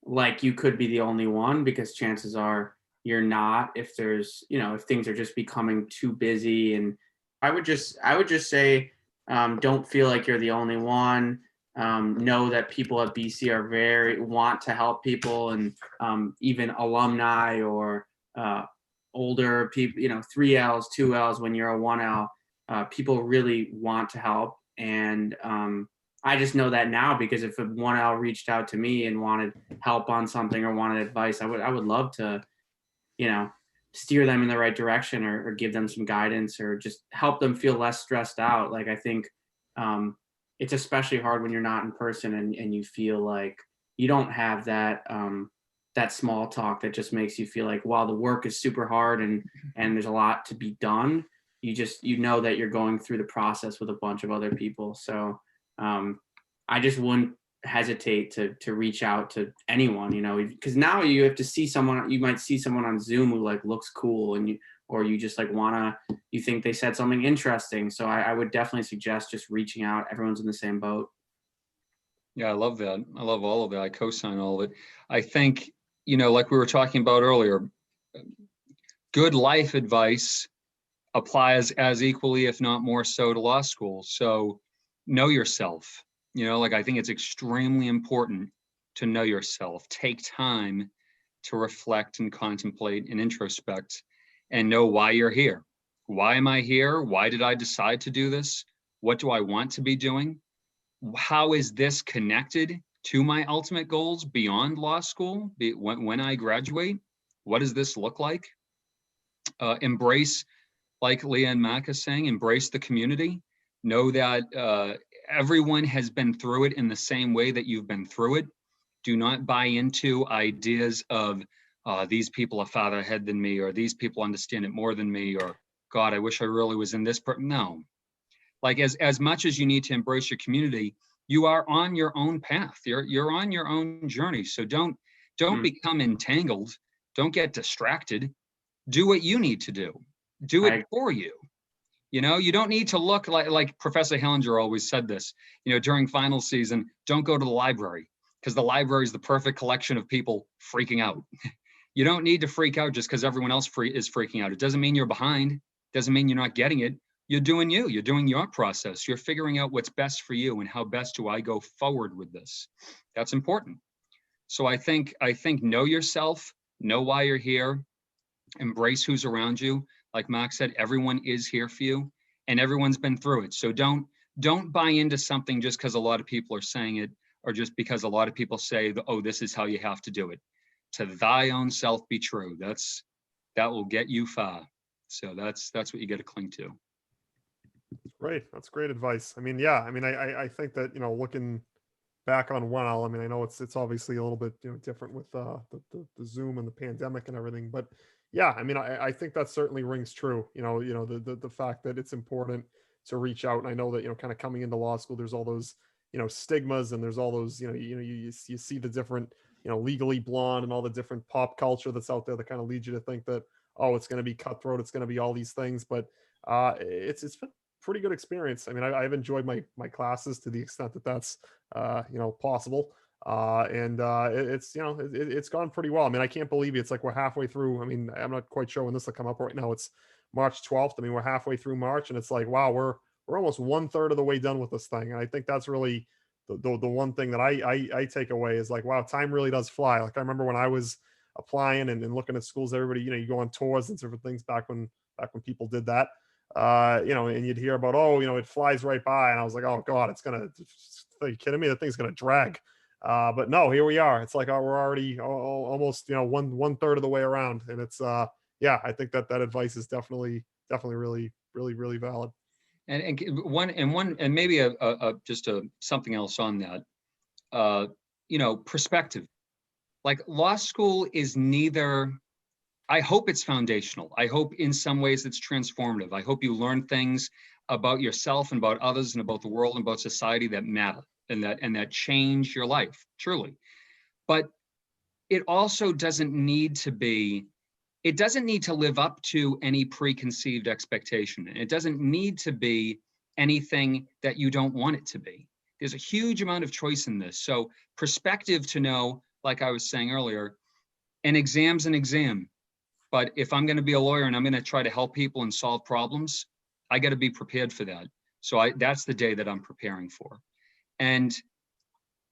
F: like you could be the only one, because chances are you're not, if there's, if things are just becoming too busy. And I would just say, don't feel like you're the only one. Know that people at BC want to help people, and even alumni or older people, 3Ls, 2Ls, when you're a 1L, people really want to help. And I just know that now, because if a 1L reached out to me and wanted help on something or wanted advice, I would love to, steer them in the right direction, or give them some guidance, or just help them feel less stressed out. Like, I think it's especially hard when you're not in person, and you feel like you don't have that that small talk that just makes you feel like, while the work is super hard and there's a lot to be done, you know that you're going through the process with a bunch of other people. So I just wouldn't hesitate to reach out to anyone, because now you have to see someone. You might see someone on Zoom who like looks cool, and you just like you think they said something interesting. So I would definitely suggest just reaching out. Everyone's in the same boat.
E: Yeah, I love that. I love all of it. I co-sign all of it. I think, like we were talking about earlier, good life advice applies as equally, if not more so, to law school. So know yourself. Like, I think it's extremely important to know yourself. Take time to reflect and contemplate and introspect, and know why you're here. Why am I here? Why did I decide to do this? What do I want to be doing? How is this connected to my ultimate goals beyond law school? When I graduate, what does this look like? Embrace, like Leah and Mac is saying, embrace the community. Know that everyone has been through it in the same way that you've been through it. Do not buy into ideas of these people are farther ahead than me, or these people understand it more than me, or God, I wish I really was in this. No. Like, as much as you need to embrace your community, you are on your own path. You're on your own journey. So don't become entangled. Don't get distracted. Do what you need to do. Do it for you. You don't need to look like Professor Hellinger always said this, during final season, don't go to the library, because the library is the perfect collection of people freaking out. You don't need to freak out just because everyone else is freaking out. It doesn't mean you're behind. Doesn't mean you're not getting it. You're doing you. You're doing your process. You're figuring out what's best for you and how best do I go forward with this. That's important. So I think know yourself, know why you're here, embrace who's around you. Like Mark said, everyone is here for you, and everyone's been through it. So don't buy into something just because a lot of people are saying it, or just because a lot of people say, oh, this is how you have to do it. To thy own self be true. That will get you far. So that's what you got to cling to.
C: Right. That's great advice. I mean, yeah, I think that, looking back on WENL, I know it's obviously a little bit, different with the Zoom and the pandemic and everything, but yeah, I think that certainly rings true. The fact that it's important to reach out. And I know that, kind of coming into law school, there's all those, stigmas, and there's all those, you see the different, Legally Blonde and all the different pop culture that's out there that kind of leads you to think that, oh, it's going to be cutthroat, it's going to be all these things, but it's been pretty good experience. I've enjoyed my classes to the extent that that's possible. It's gone pretty well. I can't believe it. It's like we're halfway through. I'm not quite sure when this will come up right now. It's March 12th. We're halfway through March, and it's like, wow, we're almost 1/3 of the way done with this thing. And I think that's really the one thing that I take away is like, wow, time really does fly. Like, I remember when I was applying and looking at schools, everybody, you go on tours and different things back when people did that. And you'd hear about, oh, it flies right by. And I was like, oh God, are you kidding me? That thing's going to drag. But no, here we are. It's like, oh, we're already almost, 1/3 of the way around. And it's, yeah, I think that advice is definitely really, really, really valid.
E: And maybe just something else on that, perspective. Like, law school is neither, I hope it's foundational. I hope in some ways it's transformative. I hope you learn things about yourself and about others and about the world and about society that matter and that change your life, truly. But it also doesn't need to live up to any preconceived expectation. And it doesn't need to be anything that you don't want it to be. There's a huge amount of choice in this. So perspective to know, like I was saying earlier, an exam's an exam. But if I'm going to be a lawyer and I'm going to try to help people and solve problems, I got to be prepared for that. So that's the day that I'm preparing for. And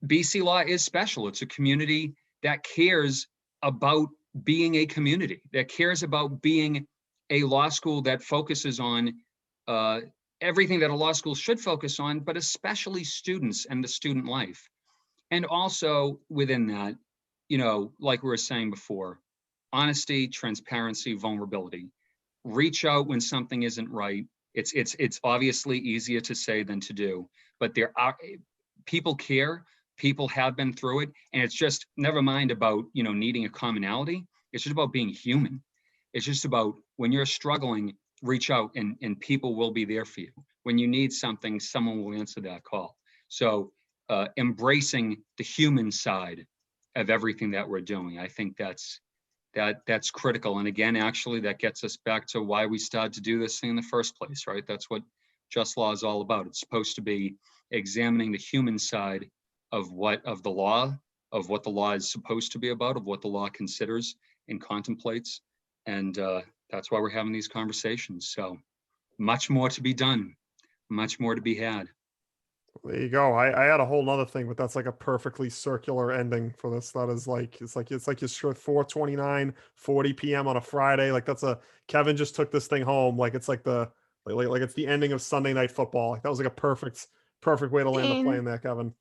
E: BC Law is special. It's a community that cares about being a community, that cares about being a law school that focuses on everything that a law school should focus on, but especially students and the student life. And also within that, like we were saying before, honesty, transparency, vulnerability. Reach out when something isn't right. It's obviously easier to say than to do, but there are people care, people have been through it, and it's just never mind about needing a commonality. It's just about being human. It's just about when you're struggling, reach out and people will be there for you. When you need something, someone will answer that call. So embracing the human side of everything that we're doing, I think that's critical. And again, actually, that gets us back to why we started to do this thing in the first place, right? That's what Just Law is all about. It's supposed to be examining the human side of the law, of what the law is supposed to be about, of what the law considers and contemplates. And that's why we're having these conversations. So much more to be done, much more to be had.
C: There you go. I had a whole nother thing, but that's like a perfectly circular ending for this. That is like it's like it's 4:29, 40 p.m. on a Friday. Like Kevin just took this thing home. Like it's like it's the ending of Sunday Night Football. Like that was like a perfect way to land the plane there, Kevin.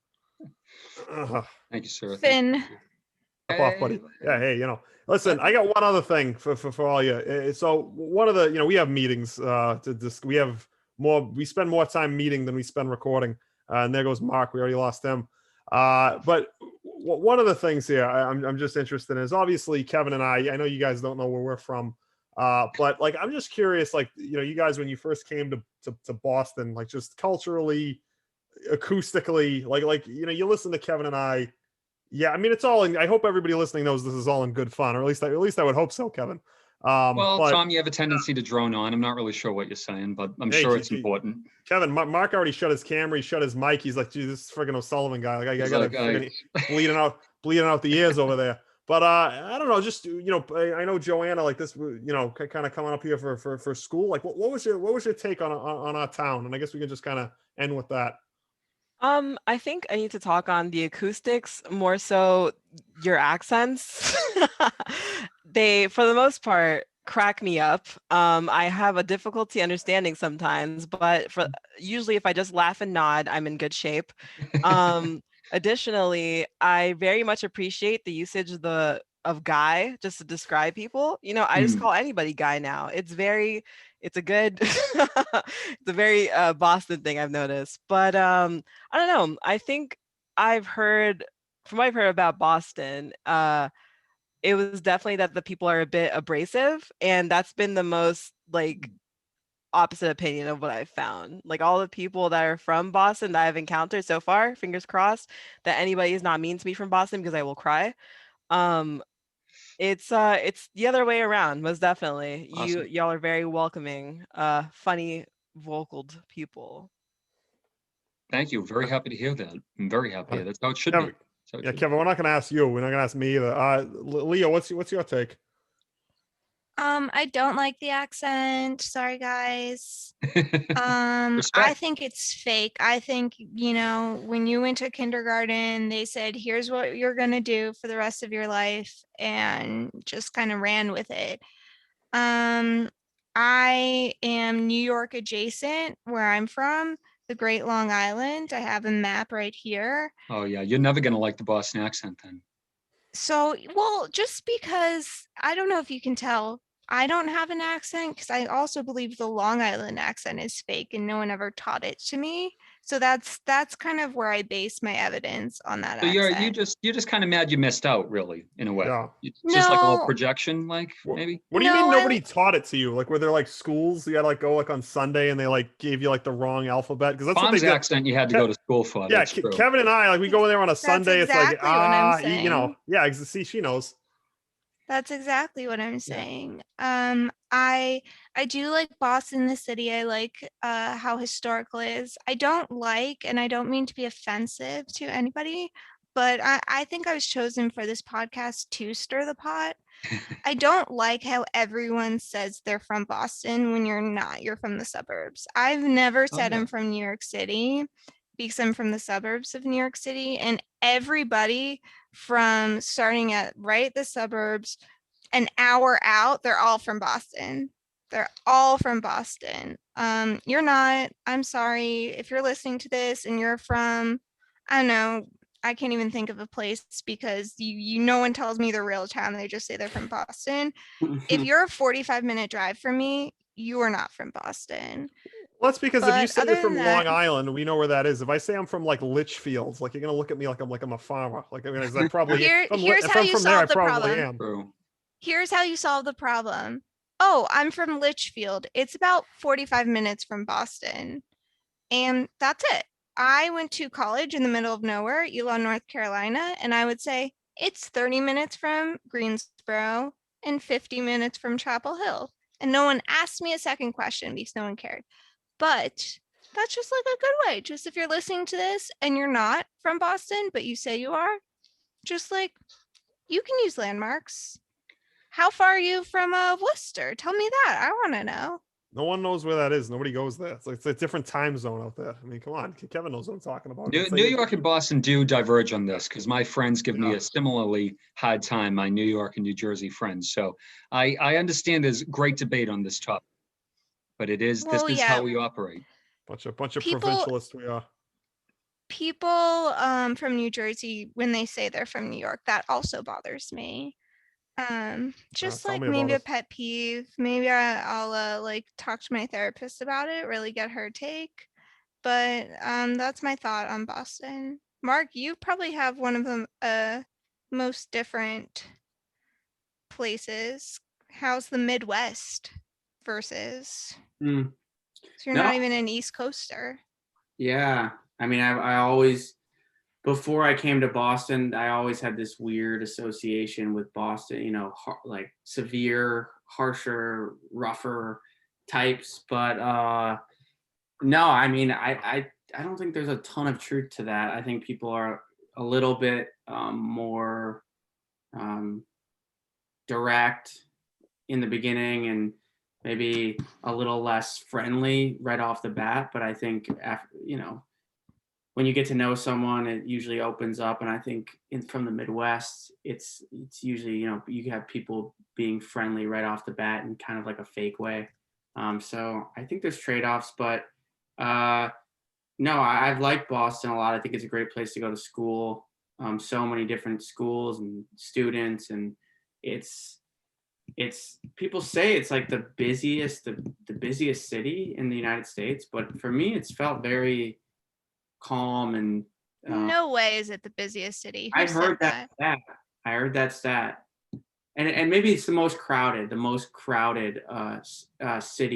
E: Thank you, sir.
B: Finn.
C: Step off, buddy. Yeah, hey, listen, I got one other thing for all you. So one of the, we have meetings we spend more time meeting than we spend recording. And there goes Mark. We already lost him. But one of the things here I'm just interested in is obviously Kevin and I know you guys don't know where we're from. But like, I'm just curious, like, you guys, when you first came to Boston, like just culturally, acoustically, like, you listen to Kevin and I. Yeah, I mean, it's all I hope everybody listening knows this is all in good fun, or at least I would hope so, Kevin.
E: Well, Tom, you have a tendency to drone on. I'm not really sure what you're saying, but I'm sure it's important.
C: Kevin, Mark already shut his camera. He shut his mic. He's like, geez, this friggin' O'Sullivan guy. Like, I got bleeding out the ears over there. But I don't know. Just I know Joanna, like this, kind of coming up here for school. Like, what was your take on our town? And I guess we can just kind of end with that.
D: I think I need to talk on the acoustics more so your accents. They, for the most part, crack me up. I have a difficulty understanding sometimes, but usually if I just laugh and nod, I'm in good shape. Additionally, I very much appreciate the usage of guy just to describe people. I just call anybody guy now. It's a good it's a very Boston thing I've noticed. But I don't know. I think from what I've heard about Boston, it was definitely that the people are a bit abrasive, and that's been the most like opposite opinion of what I've found. Like all the people that are from Boston that I've encountered so far, fingers crossed that anybody is not mean to me from Boston because I will cry. It's the other way around, most definitely.
E: Awesome.
D: Y'all are very welcoming, funny, vocaled people.
E: Thank you. Very happy to hear that. I'm very happy. That's how it should be.
C: Yeah, Kevin, we're not going to ask you. We're not going to ask me either. Leo, what's your take?
B: I don't like the accent. Sorry, guys. I think it's fake. I think, when you went to kindergarten, they said, here's what you're going to do for the rest of your life, and just kind of ran with it. I am New York adjacent where I'm from, the Great Long Island. I have a map right here.
E: Oh yeah, you're never going to like the Boston accent then.
B: So, well, just because I don't know if you can tell, I don't have an accent because I also believe the Long Island accent is fake and no one ever taught it to me. So that's kind of where I base my evidence on that
E: So
B: accent.
E: you're just kind of mad you missed out, really, in a way.
C: Yeah.
E: It's just like a little
B: No.
E: projection, like maybe.
C: What do you
B: No,
C: mean nobody taught it to you? Like, were there like schools you had to like go like on Sunday and they like gave you like the wrong alphabet? Because that's what
E: Tom's
C: they did.
E: accent you had to go to school for.
C: Yeah,
E: That's true.
C: Kevin and I, like, we go there on a Sunday.
B: exactly
C: It's
B: what I'm
C: like,
B: saying.
C: yeah, see, she knows.
B: That's exactly what I'm saying. I do like Boston, the city. I like how historical it is. I don't like, and I don't mean to be offensive to anybody, but I think I was chosen for this podcast to stir the pot. I don't like how everyone says they're from Boston when you're not. You're from the suburbs. I've never said I'm from New York City because I'm from the suburbs of New York City, and everybody from starting at right the suburbs, an hour out, they're all from Boston. They're all from Boston. You're not. I'm sorry if you're listening to this and you're from, I don't know, I can't even think of a place because no one tells me the real town. They just say they're from Boston. If you're a 45-minute drive from me, you are not from Boston.
C: Well, that's because if you
B: But
C: say
B: other
C: you're from
B: than
C: Long
B: that-
C: Island, we know where that is. If I say I'm from like Litchfield, like you're gonna look at me like I'm a farmer. Like I mean, is that probably
B: Here's
C: if
B: how
C: I'm
B: you
C: from there, I
B: solve the
C: probably
B: problem.
C: am.
E: True.
B: Here's how you solve the problem. Oh, I'm from Litchfield. It's about 45 minutes from Boston. And that's it. I went to college in the middle of nowhere, Elon, North Carolina, and I would say it's 30 minutes from Greensboro and 50 minutes from Chapel Hill. And no one asked me a second question because no one cared. But that's just like a good way. Just if you're listening to this and you're not from Boston, but you say you are, just like you can use landmarks. How far are you from Worcester? Tell me that. I want to know.
C: No one knows where that is. Nobody goes there. It's like it's a different time zone out there. I mean, come on, Kevin knows what I'm talking about.
E: New,
C: It's like-
E: New York and Boston do diverge on this because my friends give me
C: Yeah.
E: a similarly hard time, my New York and New Jersey friends. So I understand there's great debate on this topic, but this
B: Well,
E: is
B: yeah.
E: how we operate.
C: bunch of
B: People-
C: provincialists we are.
B: People from New Jersey, when they say they're from New York, that also bothers me. Just
C: tell
B: like
C: me about
B: maybe a
C: it.
B: pet peeve. Maybe I'll like talk to my therapist about it, really get her take. But that's my thought on Boston. Mark, you probably have one of the most different places. How's the Midwest versus?
F: Mm,
B: So you're not
F: No.
B: even an East Coaster.
F: yeah, I mean, I always, before I came to Boston, I always had this weird association with Boston, you know, like severe, harsher, rougher types. But no, I mean, I don't think there's a ton of truth to that. I think people are a little bit more direct in the beginning and maybe a little less friendly right off the bat. But I think after, you know, when you get to know someone, it usually opens up. And I think from the Midwest, it's usually, you know, you have people being friendly right off the bat in kind of like a fake way. So I think there's trade-offs, but no, I've liked Boston a lot. I think it's a great place to go to school. So many different schools and students, and it's people say it's like the busiest city in the United States, but for me, it's felt very calm and
B: No way is it the busiest city. Who
F: I
B: said
F: heard that stat. I heard that stat, and maybe it's the most crowded city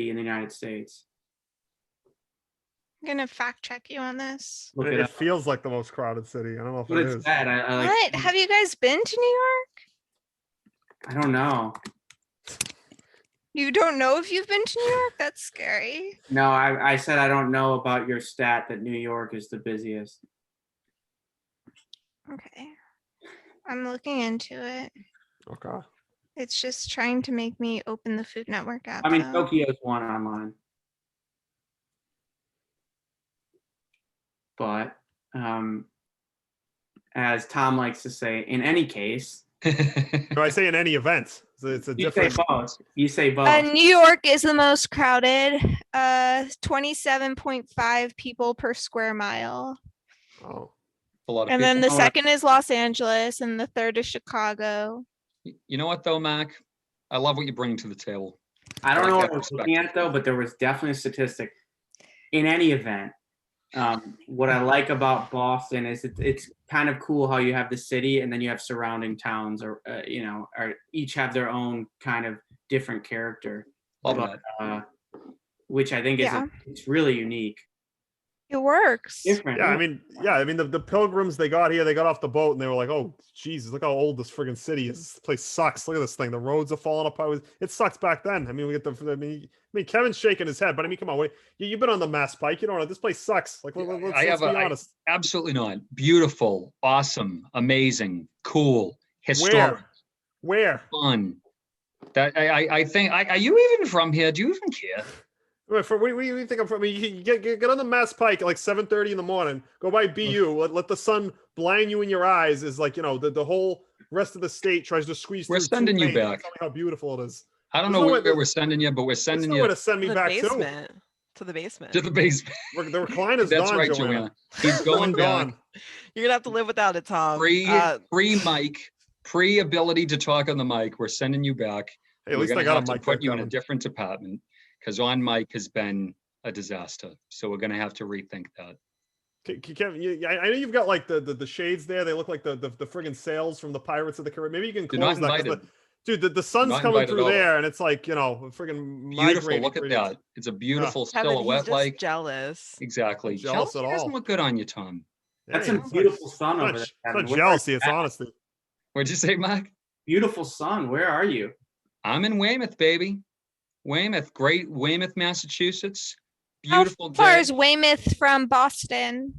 F: in the United States.
B: I'm gonna fact check you on this.
F: Look
C: It,
F: it
C: it
F: up.
C: feels like the most crowded city. I don't know if
F: But
C: it
F: it's
C: is.
F: sad. I like.
B: What? Have you guys been to New York?
F: I don't know.
B: You don't know if you've been to New York? That's scary.
F: No, I said I don't know about your stat that New York is the busiest.
B: Okay. I'm looking into it.
C: Okay.
B: It's just trying to make me open the Food Network app.
F: I mean,
B: though.
F: Tokyo's one online. But as Tom likes to say, in any case,
C: No, I say in any event. It's a
F: you say
C: different.
F: both. You say both.
B: New York is the most crowded. 27.5 people per square mile.
C: Oh,
E: A lot of
B: And then the
F: Oh,
B: second is Los Angeles and the third is Chicago.
E: You know what though, Mac? I love what you're bringing to the table.
F: I don't
E: like
F: know
E: that
F: what I was looking at though, but there was definitely a statistic. In any event, what I like about Boston is it's kind of cool how you have the city and then you have surrounding towns, or you know, or each have their own kind of different character,
E: Love
F: But,
E: that.
F: which I think is
B: Yeah.
F: it's really unique.
B: It works.
F: Different.
C: yeah. I mean, the pilgrims they got here, they got off the boat and they were like, "Oh, Jesus, look how old this friggin' city is. This place sucks. Look at this thing. The roads are falling apart. It sucks back then. I mean, we get the. I mean, Kevin's shaking his head, but I mean, come on, you've been on the Mass Pike. You don't know this place sucks. Like, let's be honest.
E: Absolutely not. Beautiful, awesome, amazing, cool, historic,
C: Where?
E: fun. That I think. Are you even from here? Do you even care?
C: Where do you think I'm from? I mean, you get on the Mass Pike at like 7:30 in the morning. Go by BU. Let the sun blind you in your eyes. Is like, you know, the whole rest of the state tries to squeeze.
E: We're
C: through two
E: sending you
C: lanes.
E: back.
C: Tell me how beautiful it is.
E: I don't
C: There's
E: know
C: no way-
E: where we're sending you, but we're
C: There's
E: sending
C: no
E: you.
C: way to send me
D: The
C: back too.
D: basement. To the basement.
E: to the basement.
C: The recliner's
E: That's
C: gone,
E: right,
C: Joanna.
E: Joanna. He's going back.
C: Gone.
D: You're gonna have to live without it, Tom.
E: Free mic, free ability to talk on the mic. We're sending you back.
C: Hey, at
E: We're
C: least I
E: gonna
C: got a
E: have to
C: mic
E: put
C: there,
E: you in a
C: Kevin.
E: different department because on mic has been a disaster. So we're gonna have to rethink that.
C: Kevin, I know you've got like the shades there. They look like the friggin' sails from the Pirates of the Caribbean. Maybe you can
E: You're not
C: close that. 'cause
E: invited.
C: Dude, the sun's
E: Not
C: coming
E: invited
C: through
E: over.
C: there, and it's like, you know, friggin'
E: Beautiful.
C: migraine
E: Look at
C: ingredients.
E: that. It's a beautiful
D: Kevin, he's
E: silhouette.
D: just
E: Like
D: jealous.
E: exactly.
C: Not jealous at
E: Jealousy doesn't
C: all.
E: look good on you, Tom.
F: That's
C: Hey,
F: a
C: it's
F: beautiful
C: not,
F: sun
C: it's
F: over
C: not,
F: there.
C: it's
F: Kevin.
C: not
F: Where are
C: jealousy.
F: you
C: It's
F: at?
C: honesty.
E: What'd you say, Mark?
F: Beautiful sun. Where are you?
E: I'm in Weymouth, baby. Weymouth, great Weymouth, Massachusetts.
B: How
E: Beautiful
B: far
E: day.
B: is Weymouth from Boston?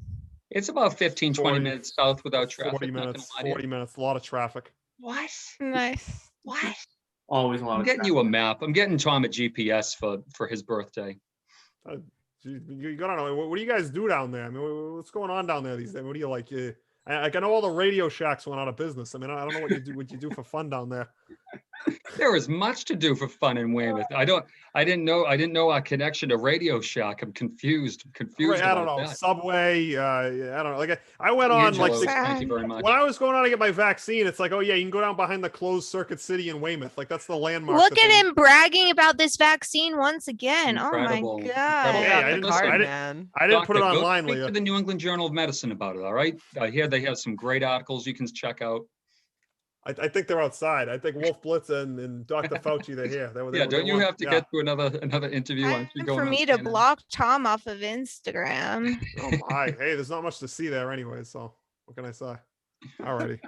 E: It's about 15, 20 minutes south without traffic.
C: 40
E: not gonna
C: minutes.
E: lie to you.
C: 40 minutes. A lot of traffic.
E: What?
B: Nice.
E: What?
F: Always a lot
E: I'm
F: of
E: getting
F: traffic.
E: you a map. I'm getting Tom a GPS for his birthday.
C: You gotta know what do you guys do down there? I mean, what's going on down there these days? What do you like? I know all the Radio Shacks went out of business. I mean, I don't know what you do. What you do for fun down there?
E: There is much to do for fun in Weymouth. I didn't know our connection to Radio Shack. I'm confused.
C: Right, I don't
E: about
C: know.
E: that.
C: Subway. I don't know. Like I went on like
E: Angelo,
C: six,
E: thank you very much.
C: when I was going on to get my vaccine. It's like, oh yeah, you can go down behind the closed Circuit City in Weymouth. Like that's the landmark.
B: Look
C: that
B: at
C: they-
B: him bragging about this vaccine once again.
E: Incredible,
B: Oh my
E: incredible.
B: god.
C: Hey, I didn't- I didn't-
D: man.
C: I didn't put it
E: Doctor, go
C: online,
E: speak
C: Leah.
E: to the New England Journal of Medicine about it. All right. I hear they have some great articles you can check out.
C: I think they're outside. I think Wolf Blitz and Dr. Fauci, they're here.
E: Yeah. Don't you have to get to another interview? Why don't you
B: Time
E: go
B: for
E: on
B: me to
E: CNN?
B: block Tom off of Instagram.
C: Oh my! Hey, there's not much to see there anyway. So what can I say? Alrighty.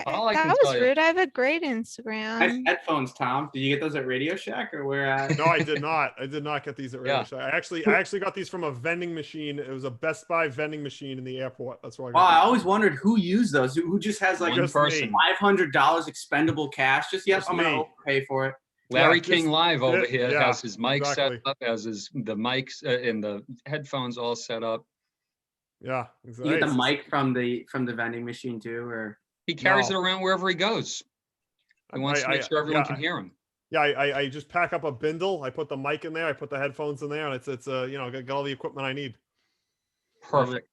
E: All I can
B: That
E: tell
B: was
E: you-
B: rude. I have a great
F: Nice
B: Instagram.
F: headphones, Tom. Did you get those at Radio Shack or where at?
C: No, I did not. I did not get these at Radio
E: Yeah.
C: Shack. I actually got these from a vending machine. It was a Best Buy vending machine in the airport. That's where I
F: Wow, I
C: got
F: always wondered who used those. Who just has like
E: One
C: just
E: person.
C: me.
F: $500 expendable cash? Just yep,
C: Just
F: I'm gonna
C: me.
F: pay for it.
E: Larry
C: Yeah,
E: King
C: just-
E: Live over
C: yeah,
E: here
C: yeah,
E: has his mic
C: exactly.
E: set up, has the mics and the headphones all set up.
C: Yeah,
F: You
C: exactly.
F: get the mic from the vending machine too, or
E: He carries
C: No.
E: it around wherever he goes. He wants to make sure everyone can hear him.
C: Yeah, I just pack up a bindle. I put the mic in there. I put the headphones in there, and it's you know, got all the equipment I need.
E: Perfect.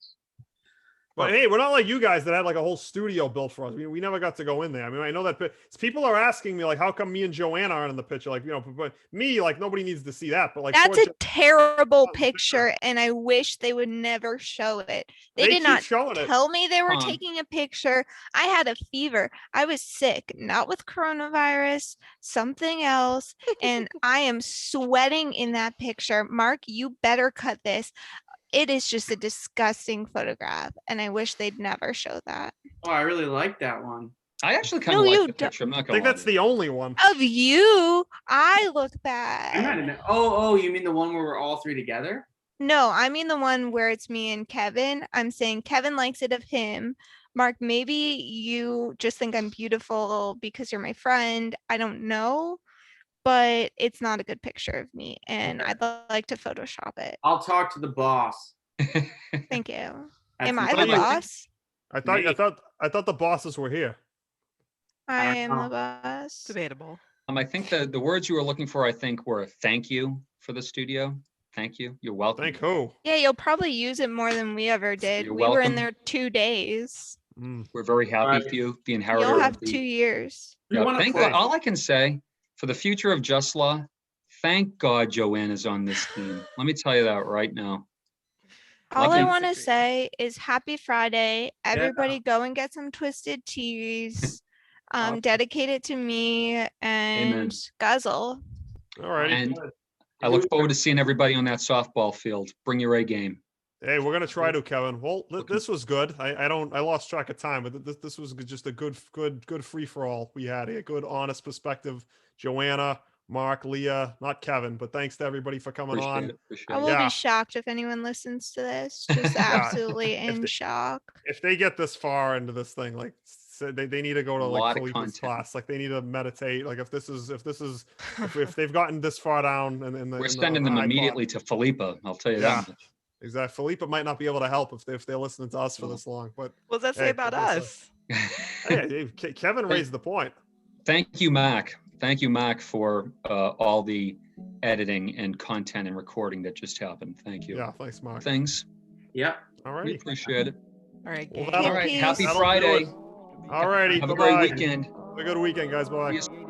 C: But hey, we're not like you guys that had like a whole studio built for us. We never got to go in there. I mean, I know that people are asking me like, how come me and Joanna aren't in the picture? Like, you know, but me, like nobody needs to see that. But like,
B: That's
C: poor
B: a terrible
C: Oh, picture.
B: picture, and I wish they would never show it. They
C: They
B: did
C: keep
B: not
C: showing it.
B: tell me they were
E: Tom.
B: taking a picture. I had a fever. I was sick, not with coronavirus, something else. And I am sweating in that picture. Mark, you better cut this. It is just a disgusting photograph, and I wish they'd never show that.
F: oh, I really like that one.
E: I actually kind
B: No,
E: of
B: you
E: like the
B: don't.
E: picture. I'm not
C: I
E: gonna
C: think
E: lie
C: that's
E: to you.
C: the only one.
B: Of you, I look
F: I'm not
B: bad.
F: in it. Oh, you mean the one where we're all three together?
B: No, I mean the one where it's me and Kevin. I'm saying Kevin likes it of him. Mark, maybe you just think I'm beautiful because you're my friend. I don't know, but it's not a good picture of me, and
F: Okay.
B: I'd like to Photoshop it.
F: I'll talk to the boss.
B: Thank you.
F: That's
B: Am I
C: what
B: the
C: do you-
B: boss?
C: I
F: Me.
C: thought the bosses were here.
B: I
F: don't
B: am
F: know.
B: the boss.
D: Debatable.
E: I think the words you were looking for, I think, were thank you for the studio. Thank you. You're welcome.
C: Thank who?
B: Yeah, you'll probably use it more than we ever did.
E: You're
B: We were in
E: welcome.
B: there 2 days.
C: Mm.
E: We're very happy
F: Alright.
E: for you, the inheritor.
B: You'll
E: of
B: have
E: the-
B: 2 years.
F: We
E: Yeah,
F: wanna
E: thank
F: play.
E: God. All I can say for the future of Just Law, thank God Joanne is on this team. Let me tell you that right now.
B: All
E: Like
B: I
E: in-
B: want to say is happy Friday. Everybody go and get some twisted teas.
C: Awesome.
B: Dedicate it to me and guzzle.
C: All righty.
E: And I look forward to seeing everybody on that softball field. Bring your A game.
C: Hey, we're gonna try to, Kevin. Well, this was good. I lost track of time, but this was just a good free for all we had. A good honest perspective. Joanna, Mark, Leah, not Kevin, but thanks to everybody for coming
E: Appreciate
C: on.
E: it. Appreciate
B: I
E: it.
B: will
C: Yeah.
B: be shocked if anyone listens to this. Just absolutely in
C: they-
B: shock.
C: If they get this far into this thing, like they need to go to
E: A
C: like
E: lot of
C: Felipe's
E: content.
C: class. Like they need to meditate. Like if if they've gotten this far down and
E: We're sending them immediately to Felipa. I'll tell you
C: Yeah.
E: that much.
C: Exactly. Felipe might not be able to help if they're listening to us for
E: No.
C: this long. But
D: What does that say
C: Hey,
D: about
C: listen.
D: us?
C: hey, Kevin raised the point.
E: Thank you, Mac. Thank you, Mac, for all the editing and content and recording that just happened. Thank you.
C: Yeah, thanks, Mark.
E: Things.
F: Yep.
C: All
E: We
C: righty.
E: appreciate it.
D: All right.
C: Well,
D: gang.
C: that'll-
E: All right.
B: Peace.
E: Happy
C: That'll do
E: Friday.
C: it. All righty.
E: Have a
C: bye-bye.
E: great weekend.
C: Have a good weekend, guys. Bye.
E: See you